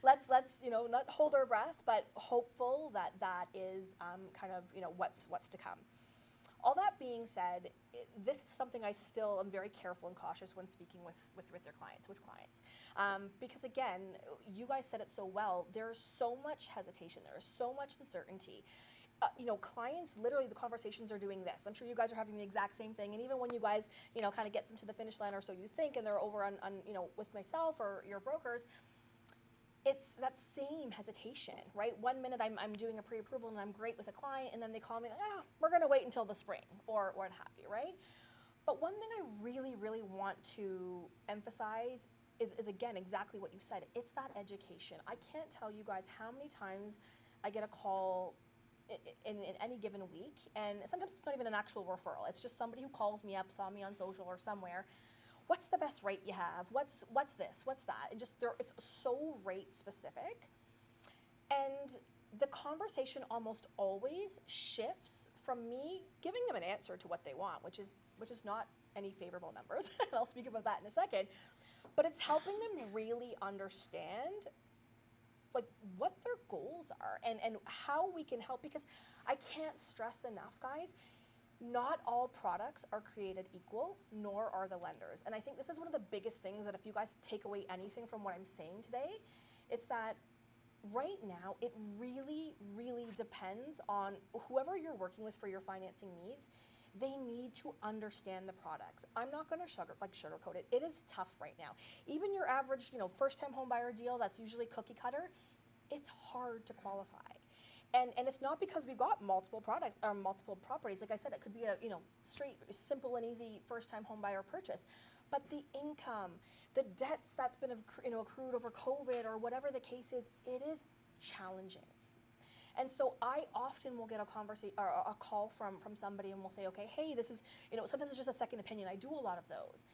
let's not hold our breath, but hopeful that is kind of, what's to come. All that being said, this is something I still am very careful and cautious when speaking with your clients, because again, you guys said it so well, there's so much hesitation, there's so much uncertainty. Clients, literally the conversations are doing this. I'm sure you guys are having the exact same thing. And even when you guys, kind of get them to the finish line, or so you think, and they're over on with myself or your brokers, it's that same hesitation, right? One minute I'm doing a pre-approval and I'm great with a client, and then they call me, we're going to wait until the spring or what have you, right? But one thing I really, really want to emphasize is again, exactly what you said. It's that education. I can't tell you guys how many times I get a call in any given week, and sometimes it's not even an actual referral. It's just somebody who calls me up, saw me on social or somewhere. What's the best rate you have? What's this? What's that? And just it's so rate specific. And the conversation almost always shifts from me giving them an answer to what they want, which is not any favorable numbers. And I'll speak about that in a second. But it's helping them really understand what their goals are and how we can help, because I can't stress enough, guys, not all products are created equal, nor are the lenders. And I think this is one of the biggest things that if you guys take away anything from what I'm saying today, it's that right now it really, really depends on whoever you're working with for your financing needs. They need to understand the products. I'm not going to sugarcoat it. It is tough right now. Even your average, first-time home buyer deal that's usually cookie cutter, it's hard to qualify. And it's not because we've got multiple products or multiple properties. Like I said, it could be a straight, simple and easy first-time home buyer purchase. But the income, the debts that's been accrued over COVID or whatever the case is, it is challenging. And so I often will get a conversation or a call from somebody, and we'll say, okay, hey, this is, sometimes it's just a second opinion. I do a lot of those.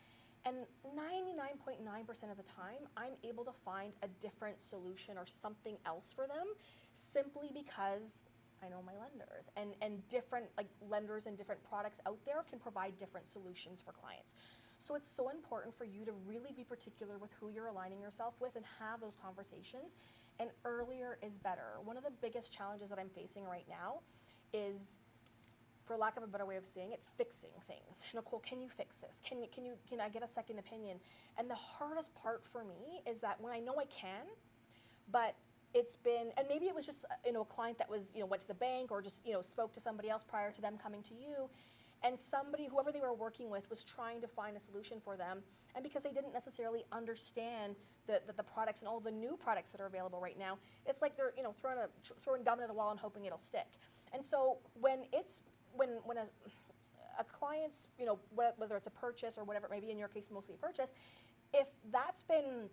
And 99.9% of the time, I'm able to find a different solution or something else for them, simply because I know my lenders, and different lenders and different products out there can provide different solutions for clients. So it's so important for you to really be particular with who you're aligning yourself with and have those conversations. And earlier is better. One of the biggest challenges that I'm facing right now is, for lack of a better way of saying it, fixing things. Nicole, can you fix this? Can I get a second opinion? And the hardest part for me is that when I know I can, but it's been, and maybe it was just a client that was went to the bank or just spoke to somebody else prior to them coming to you, and somebody, whoever they were working with, was trying to find a solution for them, and because they didn't necessarily understand the products and all the new products that are available right now, it's like they're throwing gum at a wall and hoping it'll stick. And so when a client's, whether it's a purchase or whatever it may be, in your case mostly a purchase, if that's been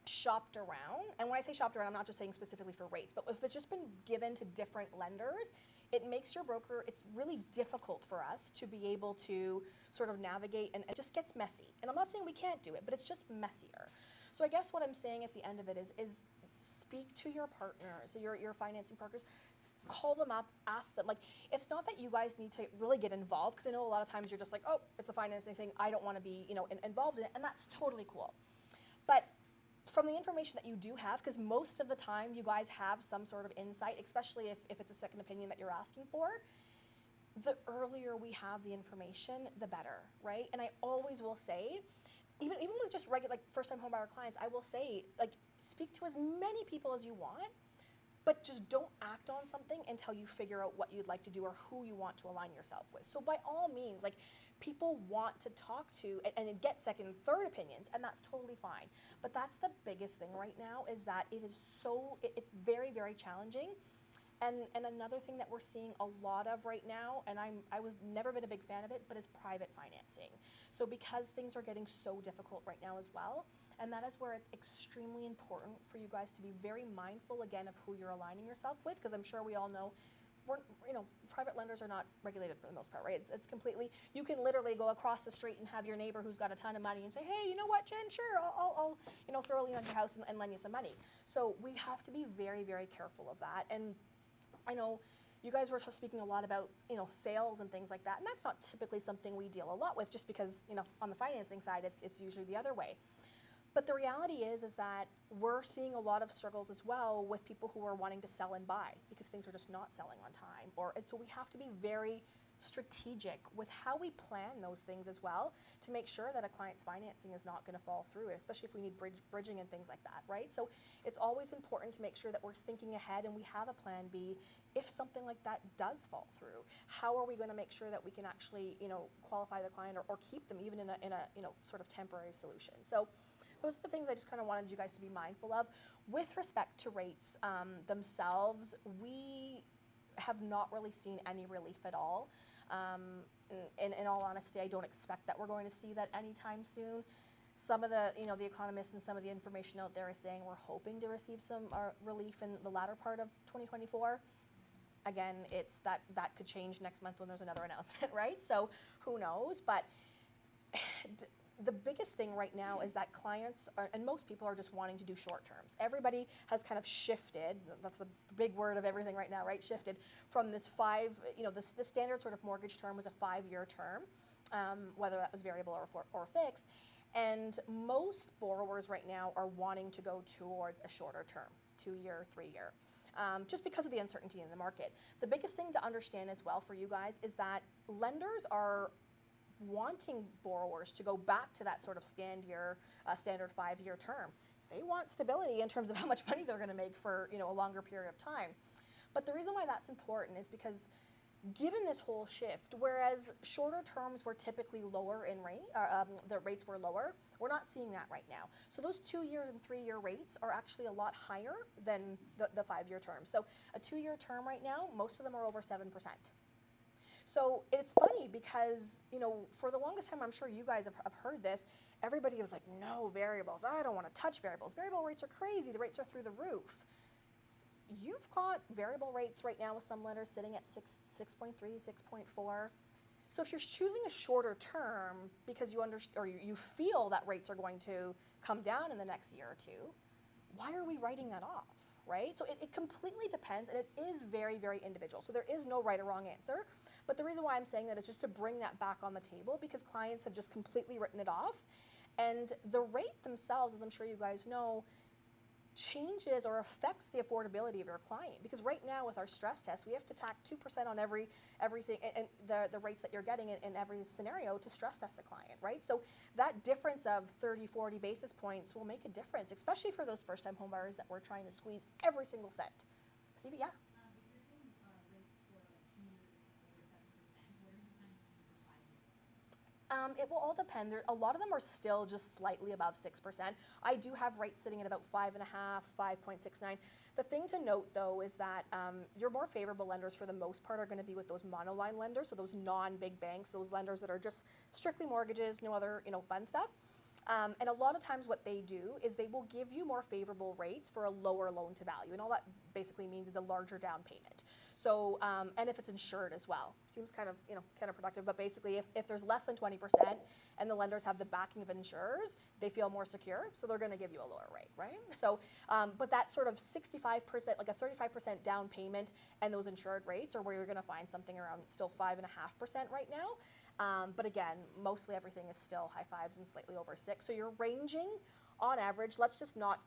shopped around, and when I say shopped around, I'm not just saying specifically for rates, but if it's just been given to different lenders, it makes your broker, it's really difficult for us to be able to sort of navigate, and it just gets messy. And I'm not saying we can't do it, but it's just messier. So I guess what I'm saying at the end of it is speak to your partners, your financing partners, call them up, ask them. Like, it's not that you guys need to really get involved, because I know a lot of times you're just like, oh, it's a financing thing, I don't want to be involved in it, and that's totally cool. But from the information that you do have, because most of the time you guys have some sort of insight, especially if it's a second opinion that you're asking for, the earlier we have the information, the better, right? And I always will say, even with just regular, like, first-time homebuyer clients, I will say, like, speak to as many people as you want, but just don't act on something until you figure out what you'd like to do or who you want to align yourself with. So by all means, like, people want to talk to and get second and third opinions, and that's totally fine. But that's the biggest thing right now, is that it's very, very challenging. And another thing that we're seeing a lot of right now, and I was never been a big fan of it, but is private financing. So because things are getting so difficult right now as well, and that is where it's extremely important for you guys to be very mindful again of who you're aligning yourself with, because I'm sure we all know private lenders are not regulated for the most part, right? It's completely, you can literally go across the street and have your neighbor who's got a ton of money and say, hey, you know what, Jen, sure, I'll throw a lien on your house and lend you some money. So we have to be very, very careful of that. And I know you guys were speaking a lot about, sales and things like that, and that's not typically something we deal a lot with, just because, on the financing side, it's usually the other way. But the reality is that we're seeing a lot of struggles as well with people who are wanting to sell and buy because things are just not selling on time. And so we have to be very strategic with how we plan those things as well, to make sure that a client's financing is not going to fall through, especially if we need bridging and things like that, right? So it's always important to make sure that we're thinking ahead and we have a plan B if something like that does fall through. How are we going to make sure that we can actually, qualify the client or keep them even in a sort of temporary solution? So those are the things I just kind of wanted you guys to be mindful of. With respect to rates themselves, we have not really seen any relief at all. In all honesty, I don't expect that we're going to see that anytime soon. Some of the, the economists and some of the information out there is saying we're hoping to receive some relief in the latter part of 2024. Again, it's that could change next month when there's another announcement, right? So who knows? But the biggest thing right now is that clients and most people are just wanting to do short terms. Everybody has kind of shifted, that's the big word of everything right now, right? Shifted from this the standard sort of mortgage term was a 5-year term, whether that was variable or fixed. And most borrowers right now are wanting to go towards a shorter term, 2-year, 3-year. Just because of the uncertainty in the market. The biggest thing to understand as well for you guys is that lenders are wanting borrowers to go back to that sort of standard 5-year term. They want stability in terms of how much money they're going to make for a longer period of time. But the reason why that's important is because given this whole shift, whereas shorter terms were typically lower in rate, the rates were lower, we're not seeing that right now. So those 2-year and 3-year rates are actually a lot higher than the 5-year term. So a 2-year term right now, most of them are over 7%. So it's funny because, for the longest time, I'm sure you guys have heard this, everybody was like, no variables, I don't want to touch variables. Variable rates are crazy, the rates are through the roof. You've got variable rates right now with some lenders sitting at 6.3, 6.4. So if you're choosing a shorter term because you understand or you feel that rates are going to come down in the next year or two, why are we writing that off? right? So it completely depends, and it is very, very individual. So there is no right or wrong answer. But the reason why I'm saying that is just to bring that back on the table, because clients have just completely written it off. And the rate themselves, as I'm sure you guys know, changes or affects the affordability of your client. Because right now with our stress test, we have to tack 2% on everything and the rates that you're getting in every scenario to stress test a client, right? So that difference of 30, 40 basis points will make a difference, especially for those first-time home buyers that we're trying to squeeze every single cent. Stevie, yeah? It will all depend. A lot of them are still just slightly above 6%. I do have rates sitting at about 5.5, 5.69. The thing to note, though, is that your more favorable lenders, for the most part, are going to be with those monoline lenders, so those non-big banks, those lenders that are just strictly mortgages, no other fun stuff. And a lot of times what they do is they will give you more favorable rates for a lower loan to value. And all that basically means is a larger down payment. So, and if it's insured as well. Seems kind of, counterproductive, but basically if there's less than 20% and the lenders have the backing of insurers, they feel more secure, so they're gonna give you a lower rate, right? So, but that sort of 65%, like a 35% down payment and those insured rates are where you're gonna find something around still 5.5% right now. But again, mostly everything is still high fives and slightly over 6. So you're ranging on average, let's just not,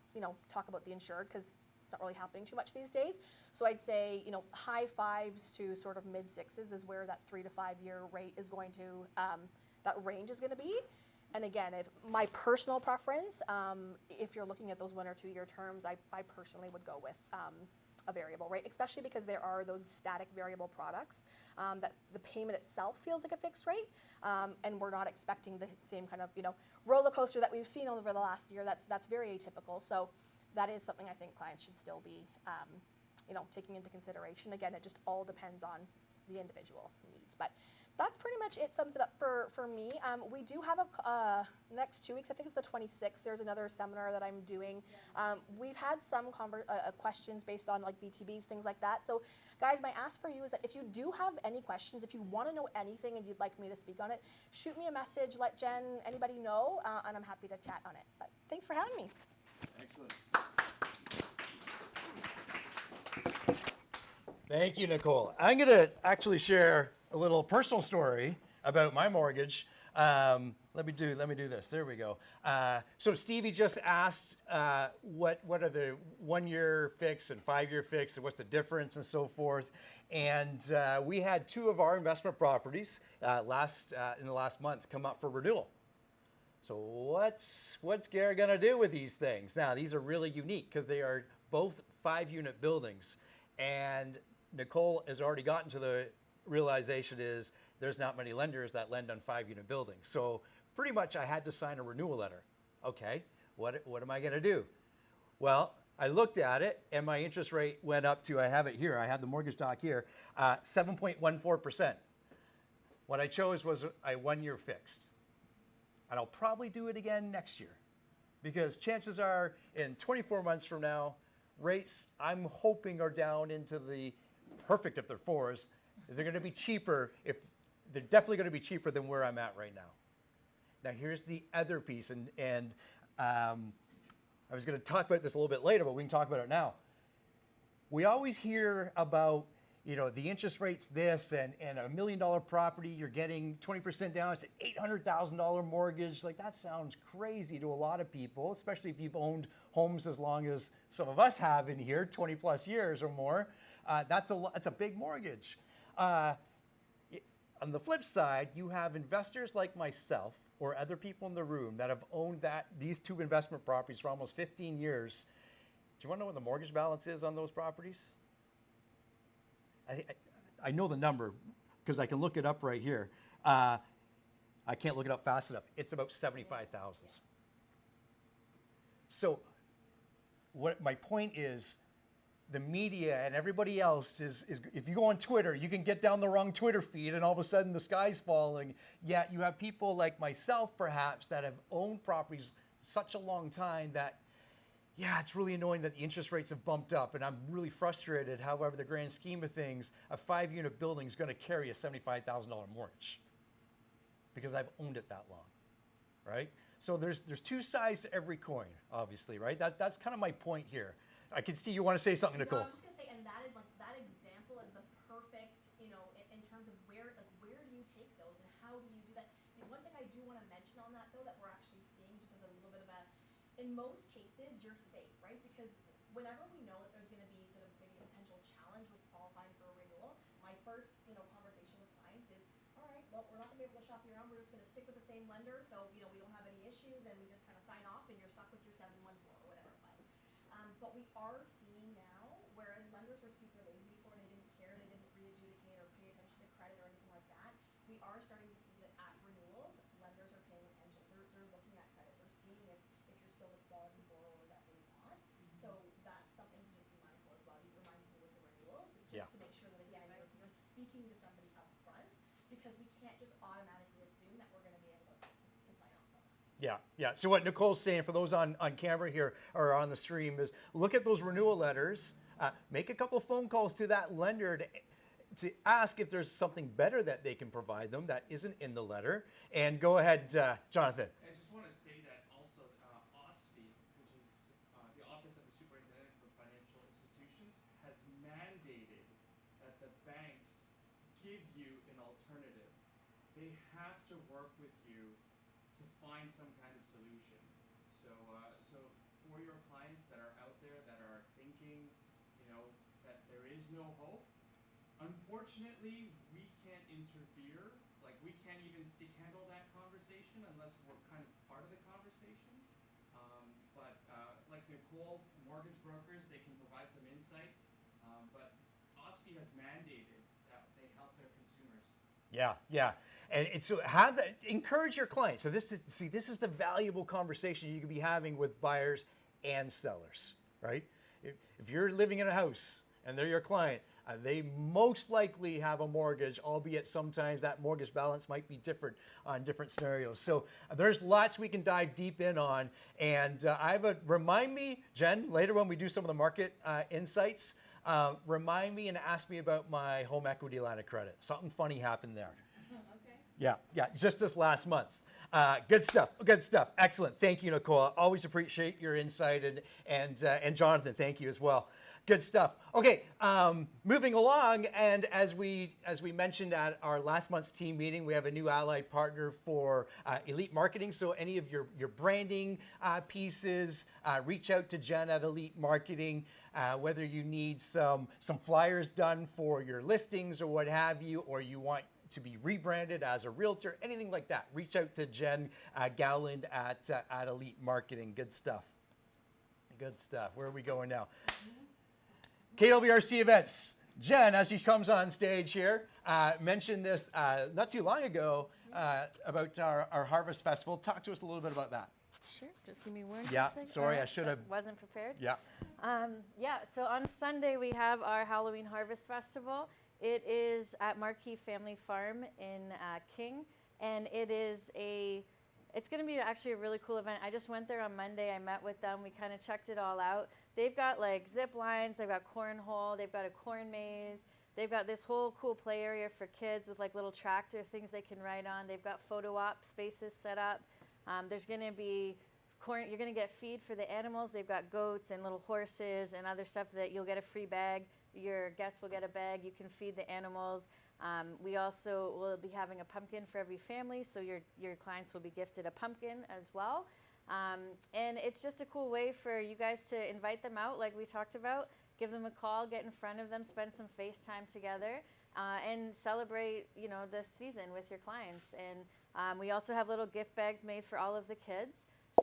talk about the insured because it's not really happening too much these days. So I'd say, high fives to sort of mid sixes is where that 3 to 5 year rate is going to, that range is going to be. And again, if my personal preference, if you're looking at those 1 or 2 year terms, I personally would go with a variable rate, especially because there are those static variable products that the payment itself feels like a fixed rate, and we're not expecting the same kind of roller coaster that we've seen over the last year. That's very atypical. So that is something I think clients should still be taking into consideration. Again, it just all depends on the individual needs. But that's pretty much it, sums it up for me. We do have a next 2 weeks, I think it's the 26th, there's another seminar that I'm doing. We've had some questions based on like VTBs, things like that. So guys, my ask for you is that if you do have any questions, if you want to know anything and you'd like me to speak on it, shoot me a message, let Jen, anybody know, and I'm happy to chat on it. But thanks for having me. Excellent. Thank you, Nicole. I'm going to actually share a little personal story about my mortgage. Let me do this. There we go. So Stevie just asked what are the 1 year fix and 5 year fix and what's the difference and so forth. And we had 2 of our investment properties in the last month come up for renewal. So what's Gary gonna do with these things? Now these are really unique because they are both 5-unit buildings, and Nicole has already gotten to the realization is there's not many lenders that lend on 5-unit buildings. So pretty much I had to sign a renewal letter. Okay, what am I gonna do? Well, I looked at it and my interest rate went up to, I have it here, I have the mortgage doc here, 7.14%. What I chose was a 1 year fixed. And I'll probably do it again next year because chances are in 24 months from now, rates I'm hoping are down into the perfect if they're 4s. They're going to be cheaper. They're definitely going to be cheaper than where I'm at right now. Now here's the other piece, and I was going to talk about this a little bit later, but we can talk about it now. We always hear about the interest rate's this, and a $1 million property, you're getting 20% down, it's an $800,000 mortgage. Like that sounds crazy to a lot of people, especially if you've owned homes as long as some of us have in here, 20 plus years or more. That's a big mortgage. On the flip side, you have investors like myself or other people in the room that have owned these 2 investment properties for almost 15 years. Do you want to know what the mortgage balance is on those properties? I know the number because I can look it up right here. I can't look it up fast enough. It's about $75,000. So what my point is, the media and everybody else is if you go on Twitter, you can get down the wrong Twitter feed and all of a sudden the sky's falling. Yet you have people like myself perhaps that have owned properties such a long time that it's really annoying that the interest rates have bumped up, and I'm really frustrated. However, the grand scheme of things, a 5-unit building is going to carry a $75,000 mortgage because I've owned it that long, right? So there's 2 sides to every coin, obviously, right? That's kind of my point here. I can see you want to say something, No, Nicole. I was just gonna say, and that is like that example is the perfect, in terms of where do you take those and how do you do that? The one thing I do want to mention on that though that we're actually seeing just as a little bit of a, in most cases you're safe, right? Because whenever we know that there's going to be sort of maybe a potential challenge with qualifying for a renewal, my first conversation with clients is, all right, well we're not going to be able to shop you around. We're just going to stick with the same lender, so we don't have any issues, and we just kind of sign off, and you're stuck with your 714 or whatever it was. But we are seeing now, whereas lenders were super lazy before, they didn't care, they didn't re-adjudicate or pay attention to credit or anything like that. We are starting to see that at renewals, lenders are paying attention. They're looking at credit. They're seeing if you're still the quality borrower that they want. So that's something to just be mindful as well. You remind people with the renewals, just to make sure that again you're speaking to somebody up front, because we can't just automatically assume that we're going to be able to sign off on that. Yeah, yeah. So what Nicole's saying for those on camera here or on the stream is look at those renewal letters, make a couple phone calls to that lender to ask if there's something better that they can provide them that isn't in the letter. And go ahead, Jonathan. I just want to say that also OSFI, which is the Office of the Superintendent for Financial Institutions, has mandated that the banks give you an alternative. They have to work with you to find some kind of solution. So, so for your clients that are out there that are thinking, that there is no hope, unfortunately, we can't interfere. Like, we can't even handle that conversation unless we're kind of part of the conversation. But like Nicole, mortgage brokers, they can provide some insight. But OSFI has mandated that they help their consumers. Yeah, yeah. And so encourage your clients. So this is the valuable conversation you could be having with buyers and sellers, right? If you're living in a house and they're your client, they most likely have a mortgage, albeit sometimes that mortgage balance might be different on different scenarios. So there's lots we can dive deep in on. And remind me, Jen, later when we do some of the market insights, remind me and ask me about my home equity line of credit. Something funny happened there. Okay. Yeah, just this last month. Good stuff. Excellent. Thank you, Nicole. Always appreciate your insight, and Jonathan, thank you as well. Good stuff. Okay, moving along, and as we mentioned at our last month's team meeting, we have a new allied partner for Elite Marketing. So any of your branding pieces, reach out to Jen at Elite Marketing. Whether you need some flyers done for your listings or what have you, or you want to be rebranded as a realtor, anything like that, reach out to Jen Gowland at Elite Marketing. Good stuff. Where are we going now? KWRC events. Jen, as she comes on stage here, mentioned this not too long ago about our Harvest Festival. Talk to us a little bit about that. Sure. Just give me one. Yeah, second. sorry, I should have. Wasn't prepared. Yeah. So on Sunday we have our Halloween Harvest Festival. It is at Marquee Family Farm in King, and it's going to be actually a really cool event. I just went there on Monday. I met with them. We kind of checked it all out. They've got like zip lines. They've got cornhole. They've got a corn maze. They've got this whole cool play area for kids with like little tractor things they can ride on. They've got photo op spaces set up. There's going to be corn. You're going to get feed for the animals. They've got goats and little horses and other stuff that you'll get a free bag. Your guests will get a bag. You can feed the animals. We also will be having a pumpkin for every family, so your clients will be gifted a pumpkin as well. And it's just a cool way for you guys to invite them out, like we talked about. Give them a call, get in front of them, spend some FaceTime together, and celebrate, the season with your clients. And we also have little gift bags made for all of the kids.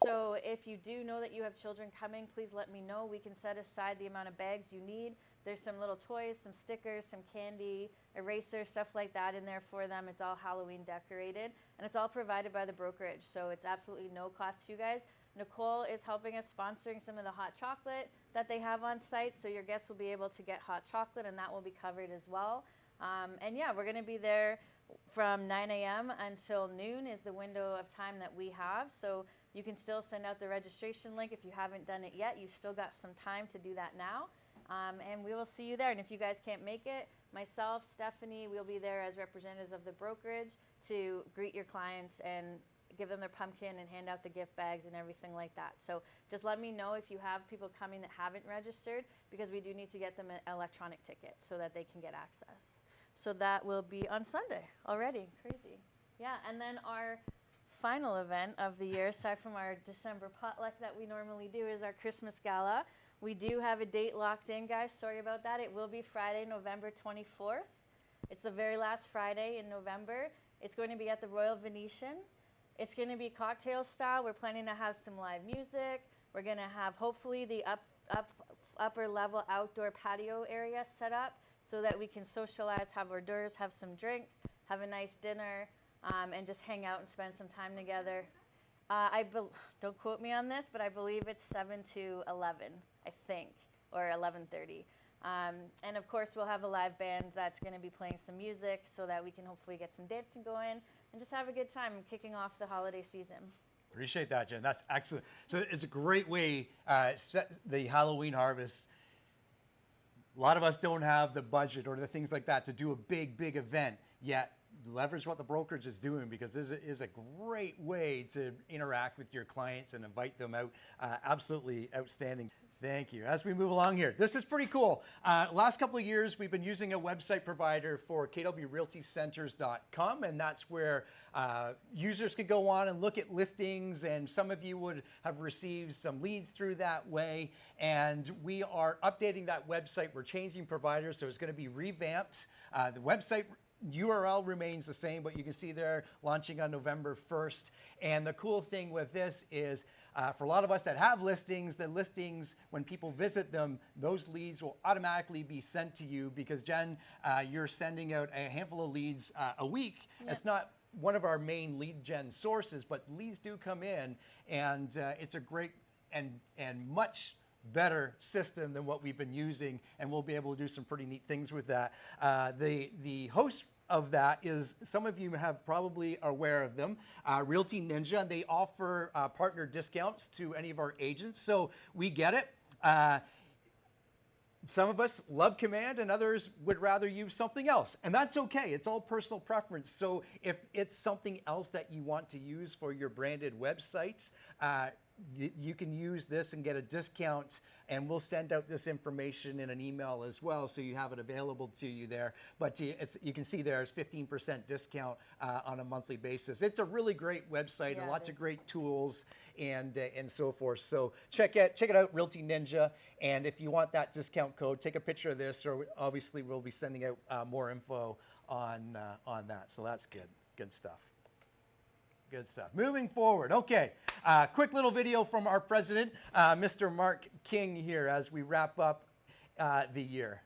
So if you do know that you have children coming, please let me know. We can set aside the amount of bags you need. There's some little toys, some stickers, some candy, erasers, stuff like that in there for them. It's all Halloween decorated, and it's all provided by the brokerage, so it's absolutely no cost to you guys. Nicole is helping us sponsoring some of the hot chocolate that they have on site, so your guests will be able to get hot chocolate, and that will be covered as well. And yeah, we're going to be there from 9 a.m. until noon is the window of time that we have, so you can still send out the registration link if you haven't done it yet. You've still got some time to do that now. And we will see you there. And if you guys can't make it, myself, Stephanie, we'll be there as representatives of the brokerage to greet your clients and give them their pumpkin and hand out the gift bags and everything like that. So just let me know if you have people coming that haven't registered, because we do need to get them an electronic ticket so that they can get access. So that will be on Sunday already. Crazy. Yeah, and then our final event of the year, aside from our December potluck that we normally do, is our Christmas Gala. We do have a date locked in, guys. Sorry about that. It will be Friday, November 24th. It's the very last Friday in November. It's going to be at the Royal Venetian. It's going to be cocktail style. We're planning to have some live music. We're going to have hopefully the upper level outdoor patio area set up so that we can socialize, have hors d'oeuvres, have some drinks, have a nice dinner, and just hang out and spend some time together. Don't quote me on this, but I believe it's 7 to 11, I think, or 11:30. And of course, we'll have a live band that's going to be playing some music so that we can hopefully get some dancing going and just have a good time kicking off the holiday season. Appreciate that, Jen. That's excellent. So it's a great way, the Halloween harvest. A lot of us don't have the budget or the things like that to do a big event, yet leverage what the brokerage is doing, because this is a great way to interact with your clients and invite them out. Absolutely outstanding. Thank you. As we move along here, this is pretty cool. Last couple of years, we've been using a website provider for kwrealtycenters.com, and that's where users could go on and look at listings, and some of you would have received some leads through that way. And we are updating that website. We're changing providers, so it's going to be revamped. The website URL remains the same, but you can see there launching on November 1st. And the cool thing with this is for a lot of us that have listings, the listings, when people visit them, those leads will automatically be sent to you, because Jen, you're sending out a handful of leads a week. Yep. It's not one of our main lead gen sources, but leads do come in, and it's a great and much better system than what we've been using, and we'll be able to do some pretty neat things with that. The host of that is, some of you have probably are aware of them, Realty Ninja. They offer partner discounts to any of our agents, so we get it. Some of us love Command and others would rather use something else, and that's okay. It's all personal preference. So if it's something else that you want to use for your branded websites, you can use this and get a discount, and we'll send out this information in an email as well, so you have it available to you there. But you can see there's 15% discount on a monthly basis. It's a really great website, Yeah, and lots of great tools and so forth. So check it out, Realty Ninja. And if you want that discount code, take a picture of this, or obviously we'll be sending out more info on that. So that's good stuff. Good stuff. Moving forward. Okay. Quick little video from our president, Mr. Mark King, here as we wrap up the year.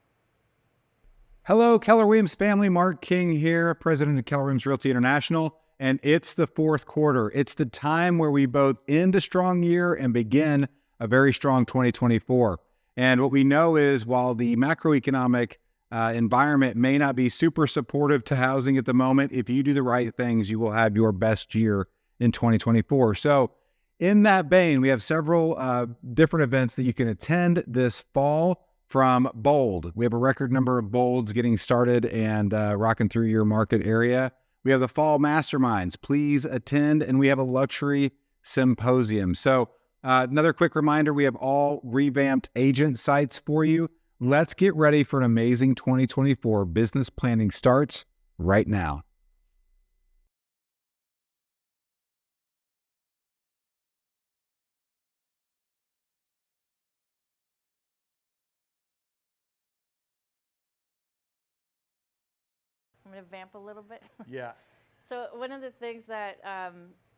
Hello, Keller Williams family. Mark King here, president of Keller Williams Realty International. And it's the fourth quarter. It's the time where we both end a strong year and begin a very strong 2024. And what we know is, while the macroeconomic environment may not be super supportive to housing at the moment, if you do the right things, you will have your best year in 2024. So in that vein, we have several different events that you can attend this fall from Bold. We have a record number of Bolds getting started and rocking through your market area. We have the Fall Masterminds. Please attend. And we have a luxury symposium. So another quick reminder, we have all revamped agent sites for you. Let's get ready for an amazing 2024. Business planning starts right now. I'm going to vamp a little bit. Yeah. So one of the things that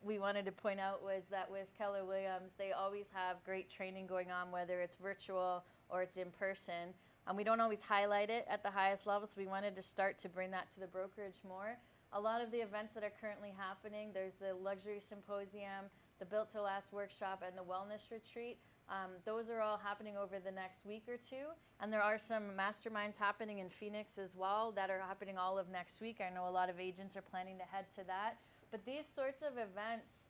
we wanted to point out was that with Keller Williams, they always have great training going on, whether it's virtual or it's in person. We don't always highlight it at the highest level, so we wanted to start to bring that to the brokerage more. A lot of the events that are currently happening, there's the Luxury Symposium, the Built to Last Workshop, and the Wellness Retreat. Those are all happening over the next week or two. And there are some masterminds happening in Phoenix as well that are happening all of next week. I know a lot of agents are planning to head to that. But these sorts of events,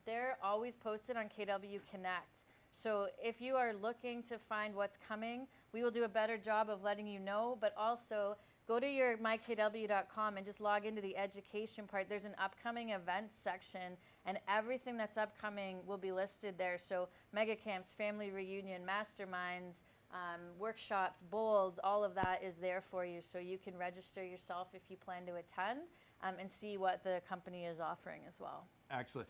they're always posted on KW Connect. So if you are looking to find what's coming, we will do a better job of letting you know, but also go to your mykw.com and just log into the education part. There's an upcoming events section, and everything that's upcoming will be listed there. So mega camps, family reunion, masterminds, workshops, bolds, all of that is there for you. So you can register yourself if you plan to attend, and see what the company is offering as well. Excellent.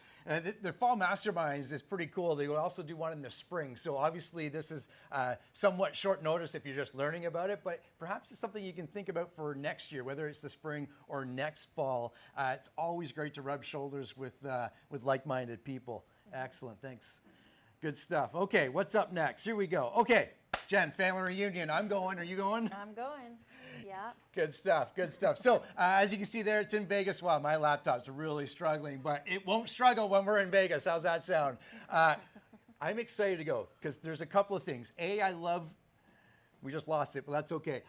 The fall masterminds is pretty cool. They will also do one in the spring. So obviously this is somewhat short notice if you're just learning about it, but perhaps it's something you can think about for next year, whether it's the spring or next fall. It's always great to rub shoulders with like-minded people. Excellent. Thanks. Good stuff. Okay, what's up next? Here we go. Okay, Jen, family reunion. I'm going. Are you going? I'm going. Yeah. Good stuff, good stuff. So as you can see there, it's in Vegas. Wow, my laptop's really struggling, but it won't struggle when we're in Vegas. How's that sound? I'm excited to go because there's a couple of things. We just lost it, but that's okay.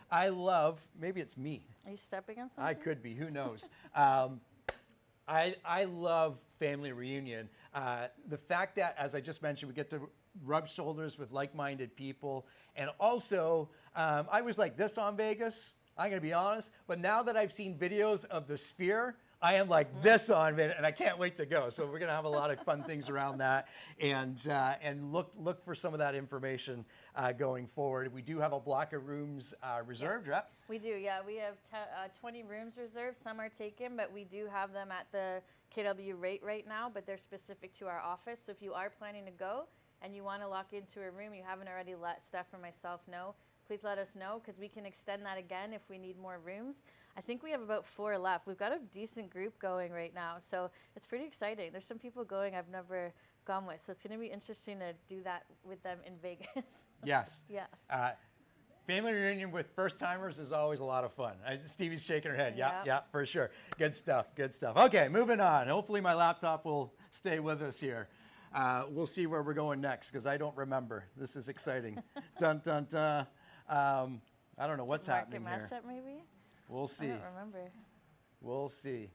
Maybe it's me. Are you stepping on something? I could be, who knows? I love family reunion. The fact that, as I just mentioned, we get to rub shoulders with like-minded people. And also, I was like this on Vegas, I'm gonna be honest, but now that I've seen videos of the Sphere, I am like this on Vegas, and I can't wait to go. So we're gonna have a lot of fun things around that, and look for some of that information going forward. We do have a block of rooms reserved, right? We do, yeah. We have 20 rooms reserved. Some are taken, but we do have them at the KW rate right now, but they're specific to our office. So if you are planning to go and you want to lock into a room, you haven't already let Steph or myself know, please let us know because we can extend that again if we need more rooms. I think we have about 4 left. We've got a decent group going right now, so it's pretty exciting. There's some people going I've never gone with, so it's going to be interesting to do that with them in Vegas. Yes. Yeah. Family reunion with first timers is always a lot of fun. Stevie's shaking her head. Yeah, for sure. Good stuff. Good stuff. Okay, moving on. Hopefully my laptop will stay with us here. We'll see where we're going next because I don't remember. This is exciting. Dun dun dun. I don't know what's happening here. Mashup maybe? We'll see. I don't remember. We'll see.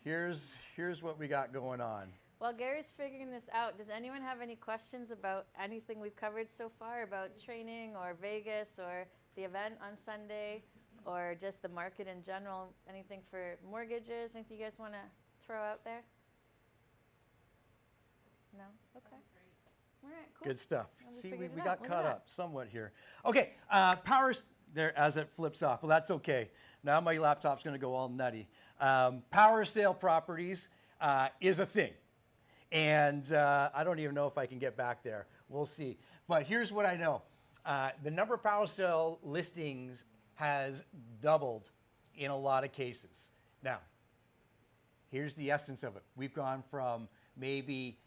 Here's what we got going on. While Gary's figuring this out, does anyone have any questions about anything we've covered so far about training or Vegas or the event on Sunday or just the market in general? Anything for mortgages? Anything you guys want to throw out there? No? Okay. All right, cool. Good stuff. Well, we See, figured we it got out. Look at caught that. up somewhat here. Okay, there as it flips off. Well, that's okay. Now my laptop's going to go all nutty. Power sale properties is a thing. And I don't even know if I can get back there. We'll see. But here's what I know. The number of power sale listings has doubled in a lot of cases. Now, here's the essence of it. We've gone from maybe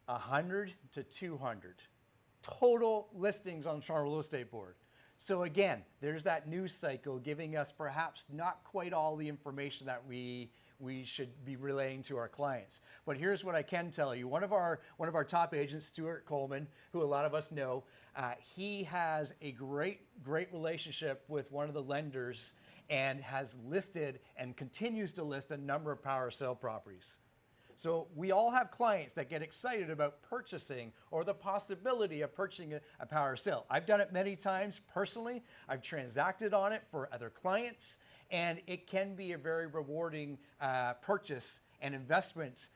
100 to 200 total listings on Toronto Real Estate Board. So again, there's that news cycle giving us perhaps not quite all the information that we should be relaying to our clients. But here's what I can tell you. One of our top agents, Stuart Coleman, who a lot of us know, he has a great relationship with one of the lenders and has listed and continues to list a number of power sale properties. So we all have clients that get excited about purchasing or the possibility of purchasing a power sale. I've done it many times personally. I've transacted on it for other clients, and it can be a very rewarding purchase and investment.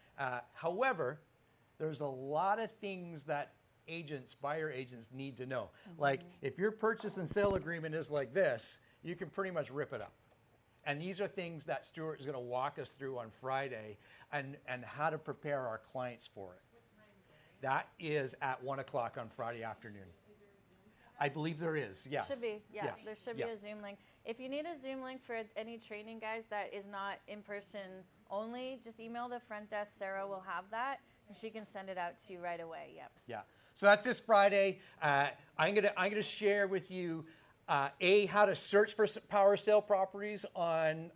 However, there's a lot of things that buyer agents need to know. Like if your purchase and sale agreement is like this, you can pretty much rip it up. And these are things that Stuart is going to walk us through on Friday and how to prepare our clients for it. That is at 1 o'clock on Friday afternoon. I believe there is, yes. Should be, yeah. There should be a Zoom link. If you need a Zoom link for any training, guys, that is not in person only, just email the front desk. Sarah will have that, and she can send it out to you right away. Yep. Yeah. So that's this Friday. I'm gonna share with you how to search for power sale properties on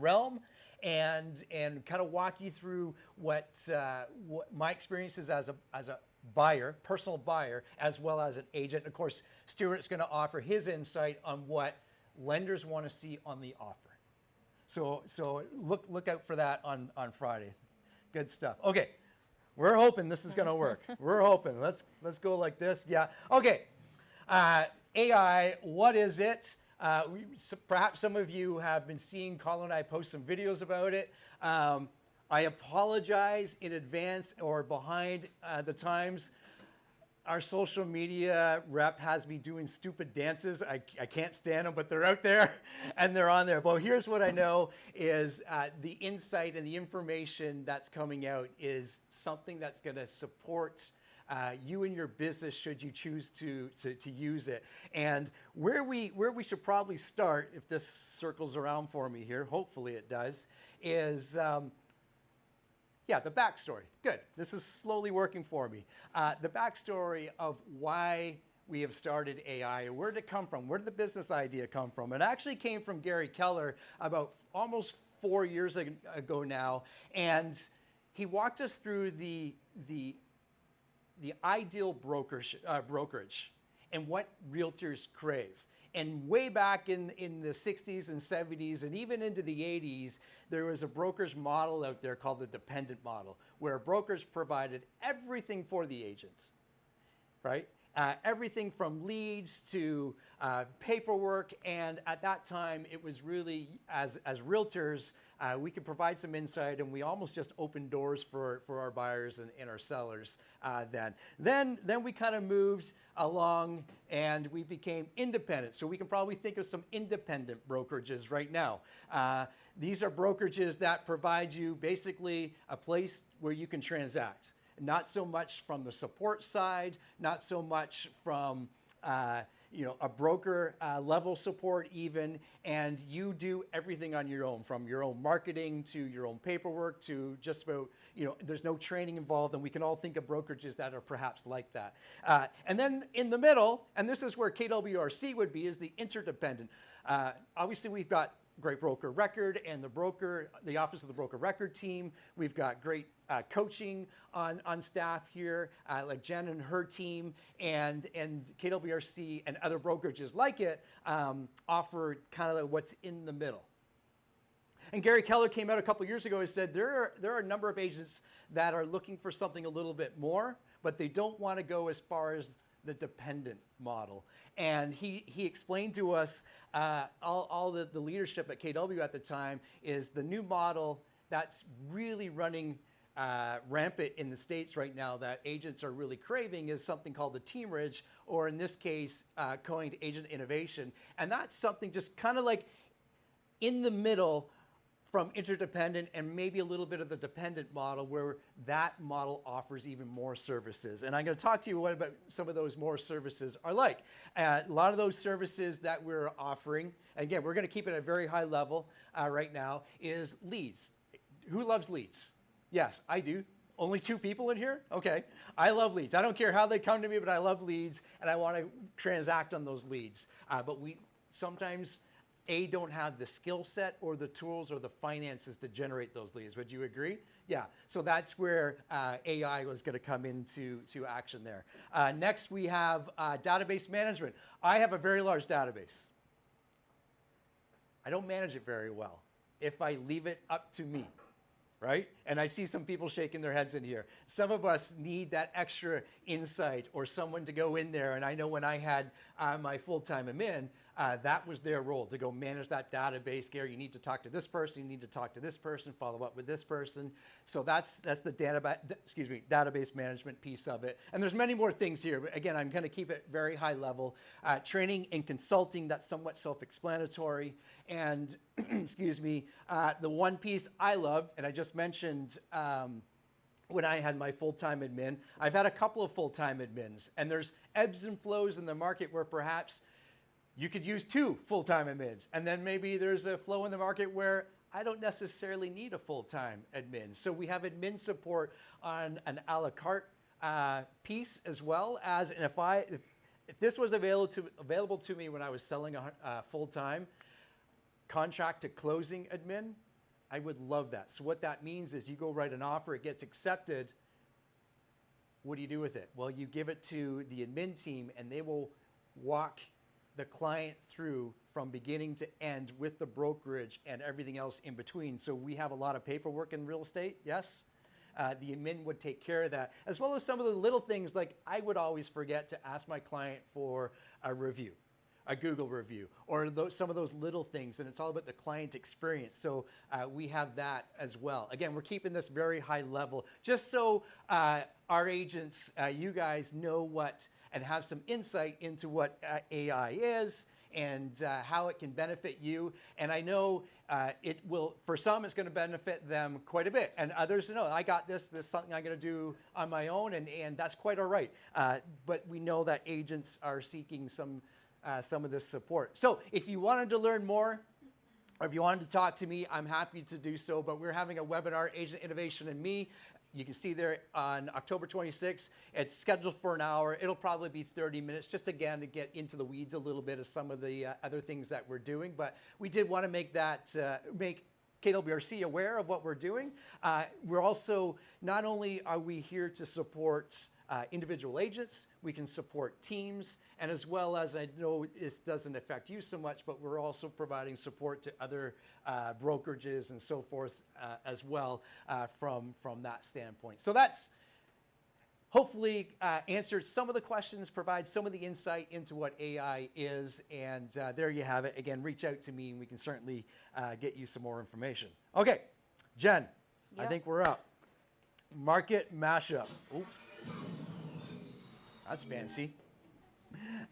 Realm, and kind of walk you through what my experience is as a buyer, personal buyer, as well as an agent. Of course, Stuart's going to offer his insight on what lenders want to see on the offer. So look out for that on Friday. Good stuff. Okay, we're hoping this is going to work. We're hoping. Let's go like this. Yeah. Okay. AI, what is it? Perhaps some of you have been seeing Colin and I post some videos about it. I apologize in advance or behind the times. Our social media rep has me doing stupid dances. I can't stand them, but they're out there and they're on there. Well, here's what I know is the insight and the information that's coming out is something that's going to support you and your business should you choose to use it. And where we should probably start, if this circles around for me here, hopefully it does, is yeah, the backstory. Good. This is slowly working for me. The backstory of why we have started AI. Where did it come from? Where did the business idea come from? It actually came from Gary Keller about almost 4 years ago now, and he walked us through the ideal brokerage and what realtors crave. And way back in the 60s and 70s and even into the 80s, there was a broker's model out there called the dependent model, where brokers provided everything for the agents, right? Everything from leads to paperwork. And at that time, it was really, as realtors, we could provide some insight, and we almost just opened doors for our buyers and our sellers then. Then we kind of moved along and we became independent. So we can probably think of some independent brokerages right now. These are brokerages that provide you basically a place where you can transact. Not so much from the support side, not so much from a broker level support even, and you do everything on your own, from your own marketing to your own paperwork to just about, there's no training involved, and we can all think of brokerages that are perhaps like that. And then in the middle, and this is where KWRC would be, is the interdependent. Obviously we've got great broker record and the office of the broker record team. We've got great coaching on staff here, like Jen and her team, and KWRC and other brokerages like it offer kind of what's in the middle. And Gary Keller came out a couple years ago and said there are a number of agents that are looking for something a little bit more, but they don't want to go as far as the dependent model. And he explained to us all the leadership at KW at the time is the new model that's really running rampant in the States right now that agents are really craving is something called the Teamridge, or in this case, coined Agent Innovation. And that's something just kind of like in the middle from interdependent and maybe a little bit of the dependent model, where that model offers even more services. And I'm going to talk to you what about some of those more services are like. A lot of those services that we're offering, again, we're going to keep it at a very high level right now, is leads. Who loves leads? Yes, I do. Only 2 people in here? Okay. I love leads. I don't care how they come to me, but I love leads, and I want to transact on those leads. But we sometimes don't have the skill set or the tools or the finances to generate those leads. Would you agree? Yeah. So that's where AI was going to come into action there. Next, we have database management. I have a very large database. I don't manage it very well if I leave it up to me, right? And I see some people shaking their heads in here. Some of us need that extra insight or someone to go in there. And I know when I had my full-time admin, that was their role, to go manage that database. Gary, you need to talk to this person, you need to talk to this person, follow up with this person. So that's the database management piece of it. And there's many more things here, but again, I'm going to keep it very high level. Training and consulting, that's somewhat self-explanatory. And the one piece I love, and I just mentioned when I had my full-time admin, I've had a couple of full-time admins, and there's ebbs and flows in the market where perhaps you could use 2 full-time admins, and then maybe there's a flow in the market where I don't necessarily need a full-time admin. So we have admin support on an a la carte piece, as well as, and if this was available to me when I was selling a full-time contract to closing admin, I would love that. So what that means is you go write an offer, it gets accepted. What do you do with it? Well, you give it to the admin team, and they will walk the client through from beginning to end with the brokerage and everything else in between. So we have a lot of paperwork in real estate, yes? The admin would take care of that, as well as some of the little things like I would always forget to ask my client for a review, a Google review, or some of those little things, and it's all about the client experience. So we have that as well. Again, we're keeping this very high level, just so our agents, you guys know what and have some insight into what AI is and how it can benefit you. And I know it will, for some, it's going to benefit them quite a bit. And others, no, I got this is something I'm going to do on my own, and that's quite all right. But we know that agents are seeking some of this support. So if you wanted to learn more, or if you wanted to talk to me, I'm happy to do so. But we're having a webinar, Agent Innovation and Me. You can see there on October 26th. It's scheduled for an hour. It'll probably be 30 minutes, just again to get into the weeds a little bit of some of the other things that we're doing. But we did want to make that, make KWRC aware of what we're doing. We're also, not only are we here to support individual agents, we can support teams, and as well as, I know this doesn't affect you so much, but we're also providing support to other brokerages and so forth as well from that standpoint. So that's hopefully answered some of the questions, provide some of the insight into what AI is, and there you have it. Again, reach out to me and we can certainly get you some more information. Okay, Jen, I think we're up. Market mashup. Oops. That's fancy.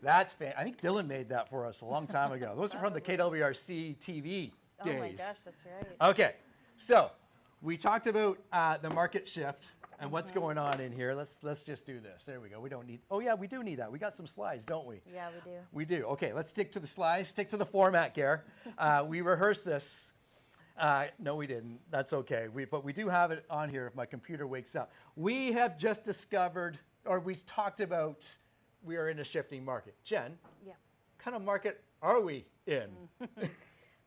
That's I think Dylan made that for us a long time ago. Those are from the KWRC TV days. Oh my gosh, that's right. Okay, so we talked about the market shift and what's going on in here. Let's just do this. There we go. We don't need. Oh yeah, we do need that. We got some slides, don't we? Yeah, we do. We do. Okay, let's stick to the slides. Stick to the format, Gare. We rehearsed this. No, we didn't. That's okay. But we do have it on here if my computer wakes up. We have just discovered, or we talked about, we are in a shifting market. Jen, Yeah. what kind of market are we in?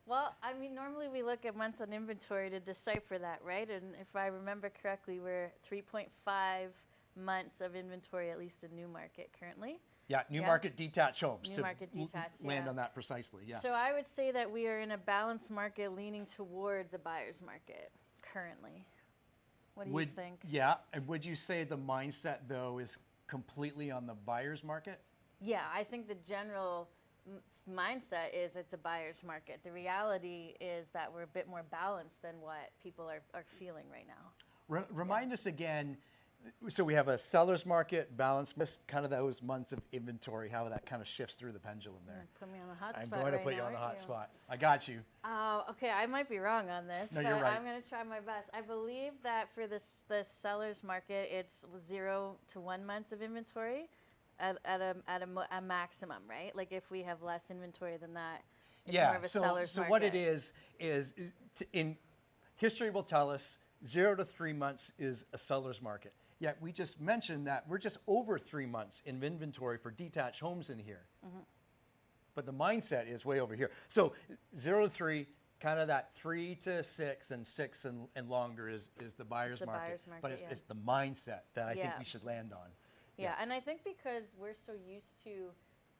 Well, I mean, normally we look at months on inventory to decipher that, right? And if I remember correctly, we're 3.5 months of inventory, at least in new market currently. Yeah, new Yeah. market detached homes. New to market detached, land yeah. on that precisely, yeah. So I would say that we are in a balanced market leaning towards a buyer's market currently. What do you think? Yeah, and would you say the mindset, though, is completely on the buyer's market? Yeah, I think the general mindset is it's a buyer's market. The reality is that we're a bit more balanced than what people are feeling right now. Remind us again, so we have a seller's market, balance, kind of those months of inventory, how that kind of shifts through the pendulum there. Put me on the hot I'm spot going to right put you now, on the aren't hot you? spot. I got you. Okay, I might be wrong on this, No, but you're right. I'm going to try my best. I believe that for the seller's market, it's 0 to 1 months of inventory at a maximum, right? Like if we have less inventory than that, it's more of a seller's so market. what it is in history will tell us 0 to 3 months is a seller's market. Yet we just mentioned that we're just over 3 months in inventory for detached homes in here. But the mindset is way over here. So 0 to 3, kind of that 3 to 6, and 6 and longer is the buyer's the market. buyer's market, But it's, yeah. it's the mindset that I think Yeah. we should land on. Yeah, and I think because we're so used to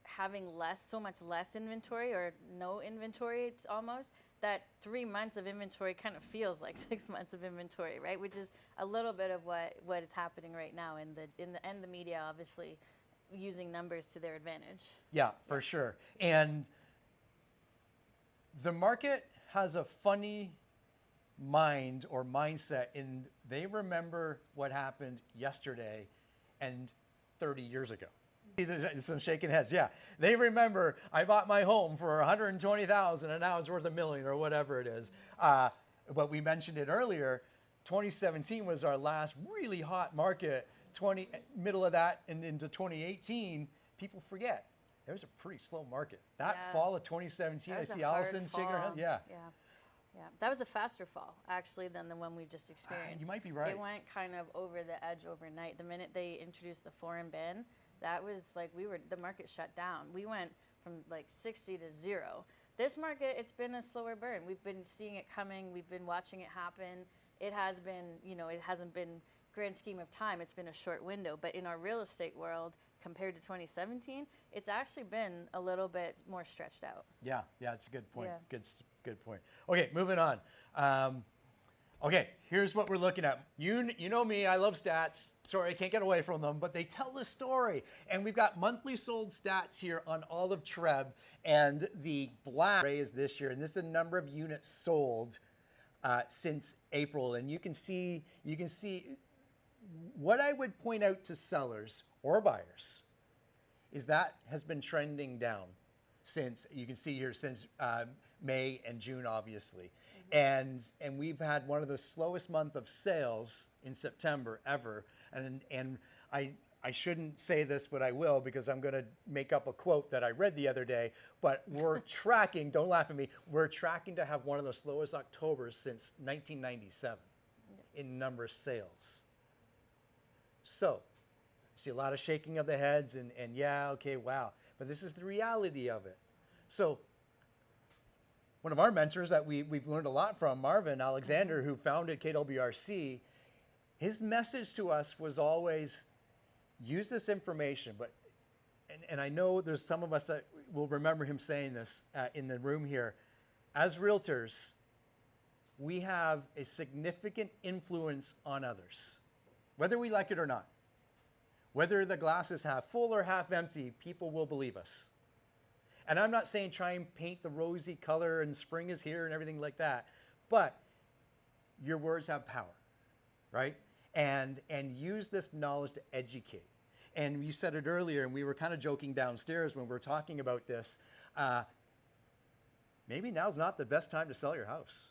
having so much less inventory or no inventory, it's almost that 3 months of inventory kind of feels like 6 months of inventory, right? Which is a little bit of what is happening right now in the media, obviously using numbers to their advantage. Yeah, for sure. And the market has a funny mind or mindset in they remember what happened yesterday and 30 years ago. There's some shaking heads. Yeah, they remember I bought my home for $120,000 and now it's worth $1 million or whatever it is. But we mentioned it earlier. 2017 was our last really hot market. Middle of that and into 2018, people forget. It was a pretty slow market. That Yeah. fall of 2017, That I was a see hard Allison shaking her head. fall. Yeah. Yeah, that was a faster fall actually than the one we just experienced. You might be right. It went kind of over the edge overnight. The minute they introduced the foreign ban, that was like the market shut down. We went from like 60 to 0. This market, it's been a slower burn. We've been seeing it coming. We've been watching it happen. It has been, it hasn't been grand scheme of time. It's been a short window. But in our real estate world, compared to 2017, it's actually been a little bit more stretched out. Yeah, it's a good point. Yeah. Good point. Okay, moving on. Okay, here's what we're looking at. You know me, I love stats. Sorry, I can't get away from them, but they tell the story. And we've got monthly sold stats here on all of Treb, and the black ray is this year, and this is the number of units sold since April. And you can see what I would point out to sellers or buyers is that has been trending down since, you can see here, since May and June, obviously. And we've had one of the slowest month of sales in September ever. And I shouldn't say this, but I will, because I'm going to make up a quote that I read the other day. But we're tracking, don't laugh at me, we're tracking to have one of the slowest Octobers since 1997 in number of sales. So, see a lot of shaking of the heads and yeah, okay, wow. But this is the reality of it. So, one of our mentors that we've learned a lot from, Marvin Alexander, who founded KWRC, his message to us was always, use this information. But, and I know there's some of us that will remember him saying this in the room here. As realtors, we have a significant influence on others, whether we like it or not. Whether the glass is half full or half empty, people will believe us. And I'm not saying try and paint the rosy color and spring is here and everything like that, but your words have power, right? And use this knowledge to educate. And you said it earlier, and we were kind of joking downstairs when we were talking about this. Maybe now's not the best time to sell your house.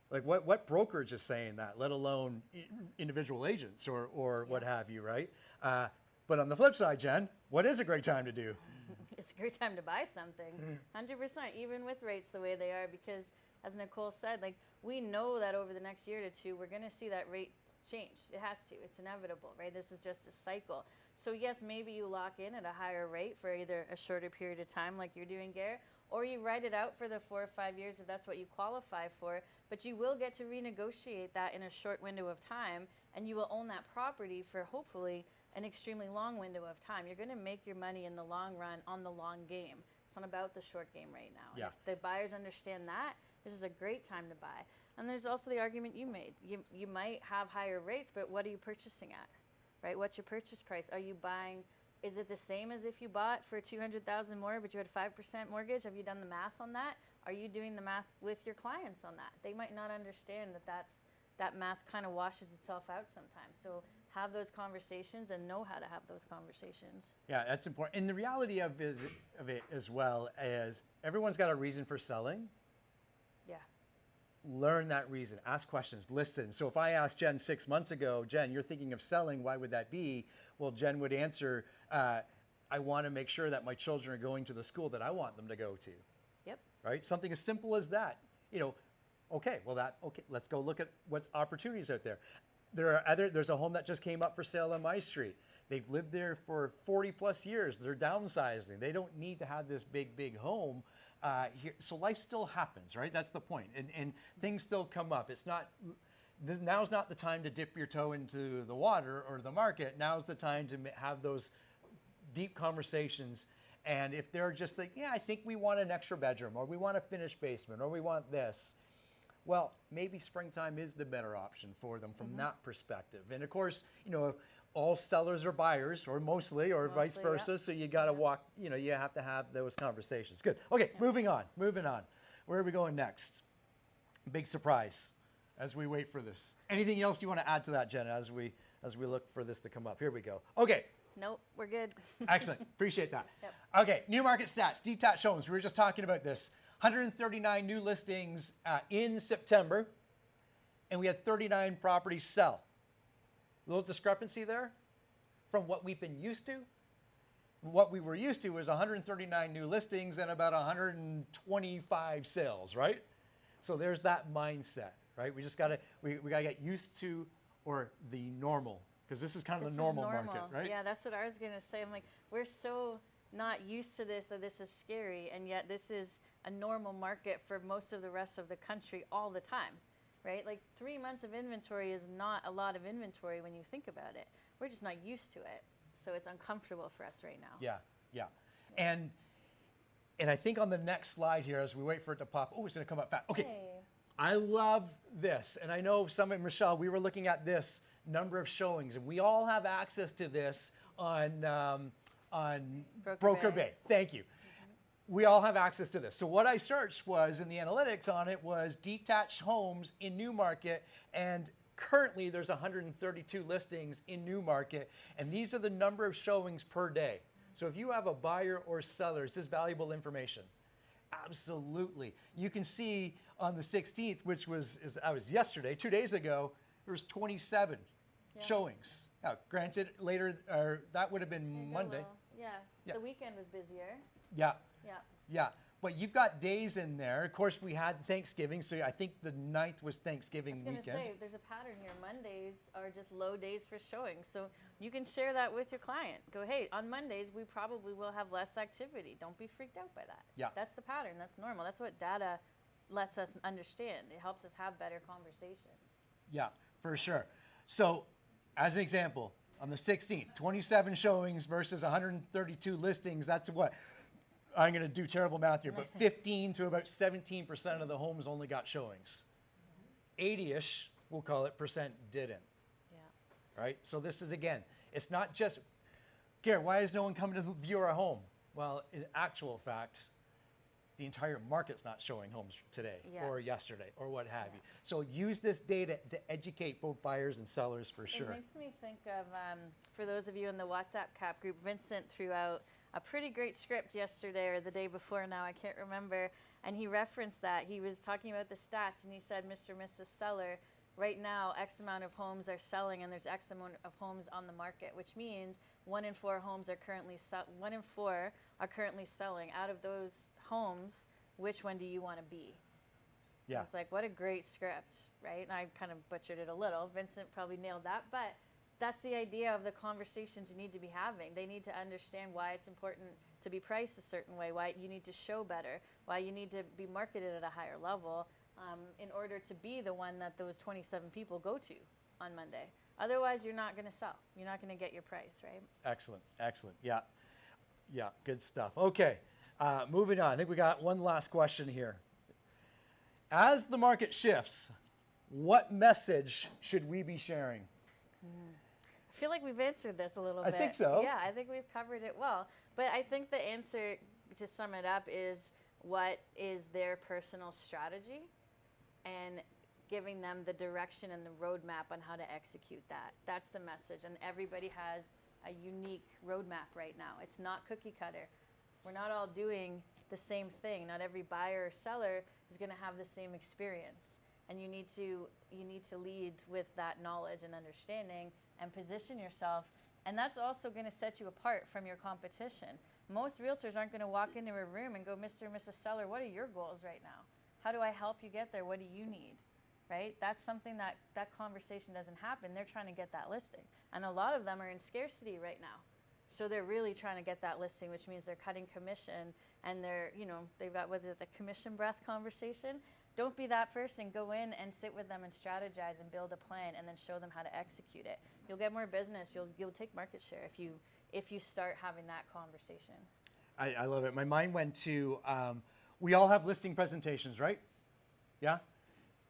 Like what brokerage is saying that, let alone individual agents or what have you, right? But on the flip side, Jen, what is a great time to do? It's a great time to buy something, 100%, even with rates the way they are, because as Nicole said, like, we know that over the next year to two, we're going to see that rate change. It has to. It's inevitable, right? This is just a cycle. So yes, maybe you lock in at a higher rate for either a shorter period of time like you're doing, Gare, or you write it out for the 4 or 5 years if that's what you qualify for, but you will get to renegotiate that in a short window of time, and you will own that property for hopefully an extremely long window of time. You're going to make your money in the long run on the long game. It's not about the short game right now. Yeah. If the buyers understand that, this is a great time to buy. And there's also the argument you made. You might have higher rates, but what are you purchasing at, right? What's your purchase price? Are you buying, is it the same as if you bought for $200,000 more, but you had 5% mortgage? Have you done the math on that? Are you doing the math with your clients on that? They might not understand that math kind of washes itself out sometimes. So have those conversations and know how to have those conversations. Yeah, that's important. And the reality of it as well is everyone's got a reason for selling. Yeah. Learn that reason. Ask questions. Listen. So if I asked Jen 6 months ago, Jen, you're thinking of selling, why would that be? Well, Jen would answer, I want to make sure that my children are going to the school that I want them to go to. Yep. Right? Something as simple as that. You know, okay, let's go look at what's opportunities out there. There's a home that just came up for sale on my street. They've lived there for 40 plus years. They're downsizing. They don't need to have this big home here. So life still happens, right? That's the point. And things still come up. Now's not the time to dip your toe into the water or the market. Now's the time to have those deep conversations. And if they're just like, yeah, I think we want an extra bedroom, or we want a finished basement, or we want this, well, maybe springtime is the better option for them from that perspective. And of course, you know, all sellers are buyers, or mostly, or vice versa. Yeah. So you got to walk, you know, you have to have those conversations. Good. Okay, moving on. Where are we going next? Big surprise as we wait for this. Anything else you want to add to that, Jenna, as we look for this to come up? Here we go. Okay. Nope, we're good. Excellent. Appreciate that. Yep. Okay, new market stats, detached homes. We were just talking about this. 139 new listings in September, and we had 39 properties sell. A little discrepancy there from what we've been used to. What we were used to was 139 new listings and about 125 sales, right? So there's that mindset, right? We just gotta we gotta get used to, or the normal, because this is kind of the normal market, right? Yeah, that's what I was gonna say. I'm like, we're so not used to this that this is scary, and yet this is a normal market for most of the rest of the country all the time, right? Like 3 months of inventory is not a lot of inventory when you think about it. We're just not used to it, so it's uncomfortable for us right now. Yeah. And I think on the next slide here, as we wait for it to pop, oh, it's gonna come up fast. Okay. Hey. I love this, and I know some of Michelle, we were looking at this number of showings, and we all have access to this on Broker Bay. Thank you. We all have access to this. So what I searched was, in the analytics on it, was detached homes in Newmarket, and currently there's 132 listings in Newmarket, and these are the number of showings per day. So if you have a buyer or seller, is this valuable information? Absolutely. You can see on the 16th, which was yesterday, 2 days ago, there was 27 showings. Now, granted, later, or that would have been Monday. Yeah. Yeah. The weekend was busier. Yeah. Yeah. Yeah. But you've got days in there. Of course, we had Thanksgiving, so I think the 9th was Thanksgiving I was weekend. gonna say, there's a pattern here. Mondays are just low days for showing. So you can share that with your client. Go, hey, on Mondays, we probably will have less activity. Don't be freaked out by that. Yeah. That's the pattern. That's normal. That's what data lets us understand. It helps us have better conversations. Yeah, for sure. So, as an example, on the 16th, 27 showings versus 132 listings. That's what? I'm going to do terrible math here, but 15 to about 17% of the homes only got showings. 80-ish, we'll call it, percent didn't. Yeah. Right? So this is, again, it's not just, Gary, why is no one coming to view our home? Well, in actual fact, the entire market's not showing homes today or yesterday or what have you. So use this data to educate both buyers and sellers for sure. It makes me think of, for those of you in the WhatsApp CAP group, Vincent threw out a pretty great script yesterday or the day before now, I can't remember, and he referenced that. He was talking about the stats, and he said, Mr. and Mrs. Seller, right now X amount of homes are selling and there's X amount of homes on the market, which means 1 in 4 homes are currently 1 in 4 are currently selling. Out of those homes, which one do you want to be? Yeah. It's like, what a great script, right? And I kind of butchered it a little. Vincent probably nailed that, but that's the idea of the conversations you need to be having. They need to understand why it's important to be priced a certain way, why you need to show better, why you need to be marketed at a higher level in order to be the one that those 27 people go to on Monday. Otherwise, you're not going to sell. You're not going to get your price, right? Excellent, excellent. Yeah, yeah, good stuff. Okay, moving on. I think we got one last question here. As the market shifts, what message should we be sharing? I feel like we've answered this a little I bit. think so. Yeah, I think we've covered it well. But I think the answer, to sum it up, is what is their personal strategy and giving them the direction and the roadmap on how to execute that. That's the message. And everybody has a unique roadmap right now. It's not cookie cutter. We're not all doing the same thing. Not every buyer or seller is going to have the same experience. And you need to lead with that knowledge and understanding and position yourself. And that's also going to set you apart from your competition. Most realtors aren't going to walk into a room and go, Mr. and Mrs. Seller, what are your goals right now? How do I help you get there? What do you need? Right? That's something that conversation doesn't happen. They're trying to get that listing. And a lot of them are in scarcity right now. So they're really trying to get that listing, which means they're cutting commission and they're, they've got the commission breath conversation. Don't be that person. Go in and sit with them and strategize and build a plan and then show them how to execute it. You'll get more business. You'll take market share if you start having that conversation. I love it. My mind went to, we all have listing presentations, right? Yeah?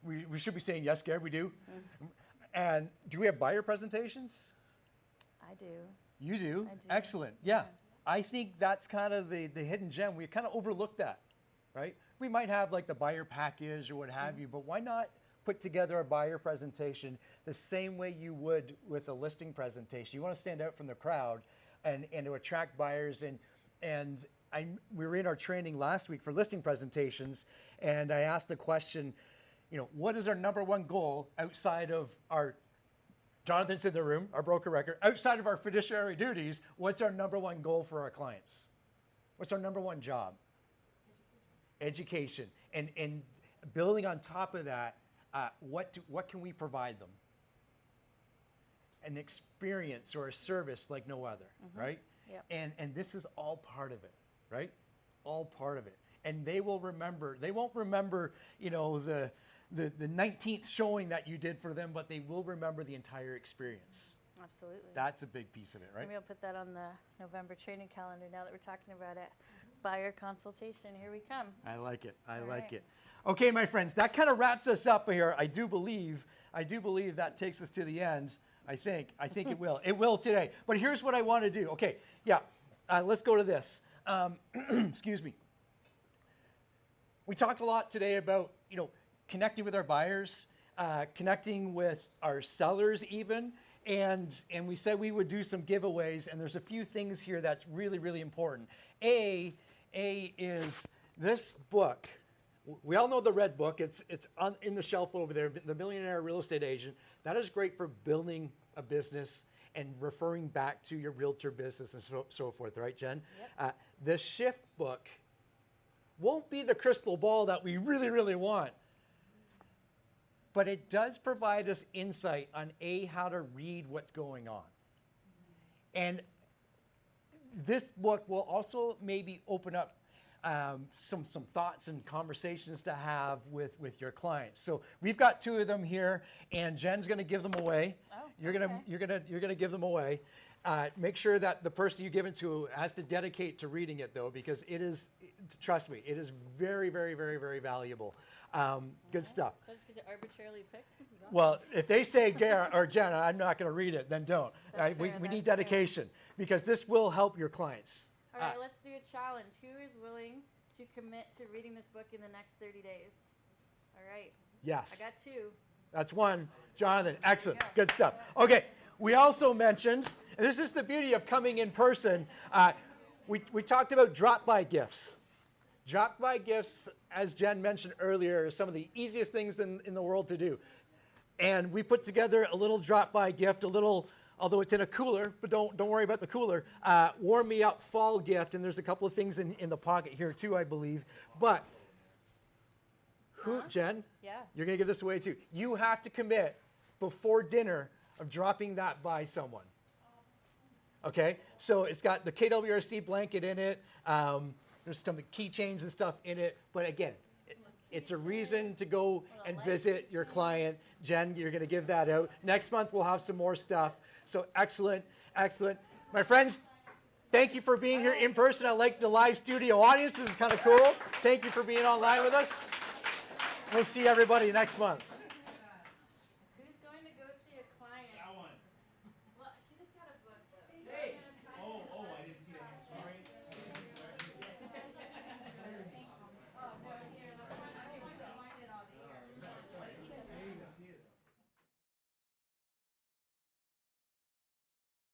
We should be saying yes, Gary, we do. Mm-hmm. And do we have buyer presentations? I do. You do? I do. Excellent. Yeah. I think that's kind of the hidden gem. We kind of overlook that, right? We might have like the buyer package or what have you, but why not put together a buyer presentation the same way you would with a listing presentation? You want to stand out from the crowd and to attract buyers. And we were in our training last week for listing presentations, and I asked the question, what is our number one goal outside of our, Jonathan's in the room, our broker record, outside of our fiduciary duties, what's our number one goal for our clients? What's our number one job? Education. And building on top of that, what can we provide them? An experience or a service like no other, right? Yep. And this is all part of it, right? All part of it. And they will remember, they won't remember, the 19th showing that you did for them, but they will remember the entire experience. Absolutely. That's a big piece of it, right? Maybe I'll put that on the November training calendar now that we're talking about it. Buyer consultation, here we come. I like it. I like it. Okay, my friends, that kind of wraps us up here. I do believe that takes us to the end. I think it will. It will today. But here's what I want to do. Okay, yeah, let's go to this. Excuse me. We talked a lot today about, connecting with our buyers, connecting with our sellers even, and we said we would do some giveaways, and there's a few things here that's really, really important. A is this book. We all know the red book. It's in the shelf over there, The Millionaire Real Estate Agent. That is great for building a business and referring back to your realtor business and so forth, right, Jen? Yep. The Shift book won't be the crystal ball that we really, really want, but it does provide us insight on how to read what's going on. And this book will also maybe open up some thoughts and conversations to have with your clients. So we've got 2 of them here, and Jen's going to give them away. Oh, you're okay. gonna give them away. Make sure that the person you give it to has to dedicate to reading it, though, because it is, trust me, it is very, very, very, very valuable. Good stuff. Do I just get to arbitrarily pick? This is awesome. Well, if they say, Gary or Jen, I'm not going to read it, then don't. That's We fair, need that's fair. dedication, because this will help your clients. All right, let's do a challenge. Who is willing to commit to reading this book in the next 30 days? All right. Yes. I got 2. That's 1. Jonathan, excellent. go. Good stuff. Okay, we also mentioned, and this is the beauty of coming in person, we talked about drop-by gifts. Drop-by gifts, as Jen mentioned earlier, are some of the easiest things in the world to do. And we put together a little drop-by gift, although it's in a cooler, but don't worry about the cooler, warm me up fall gift, and there's a couple of things in the pocket here too, I believe. But Jen? Yeah. You're gonna give this away too. You have to commit before dinner of dropping that by someone. Okay, so it's got the KWRC blanket in it. There's some keychains and stuff in it, but again, it's a reason to go and visit your client. Jen, you're gonna give that out. Next month we'll have some more stuff. So excellent, excellent. My friends, thank you for being here in person. I like the live studio audience. This is kind of cool. Thank you for being online with us. We'll see everybody next month.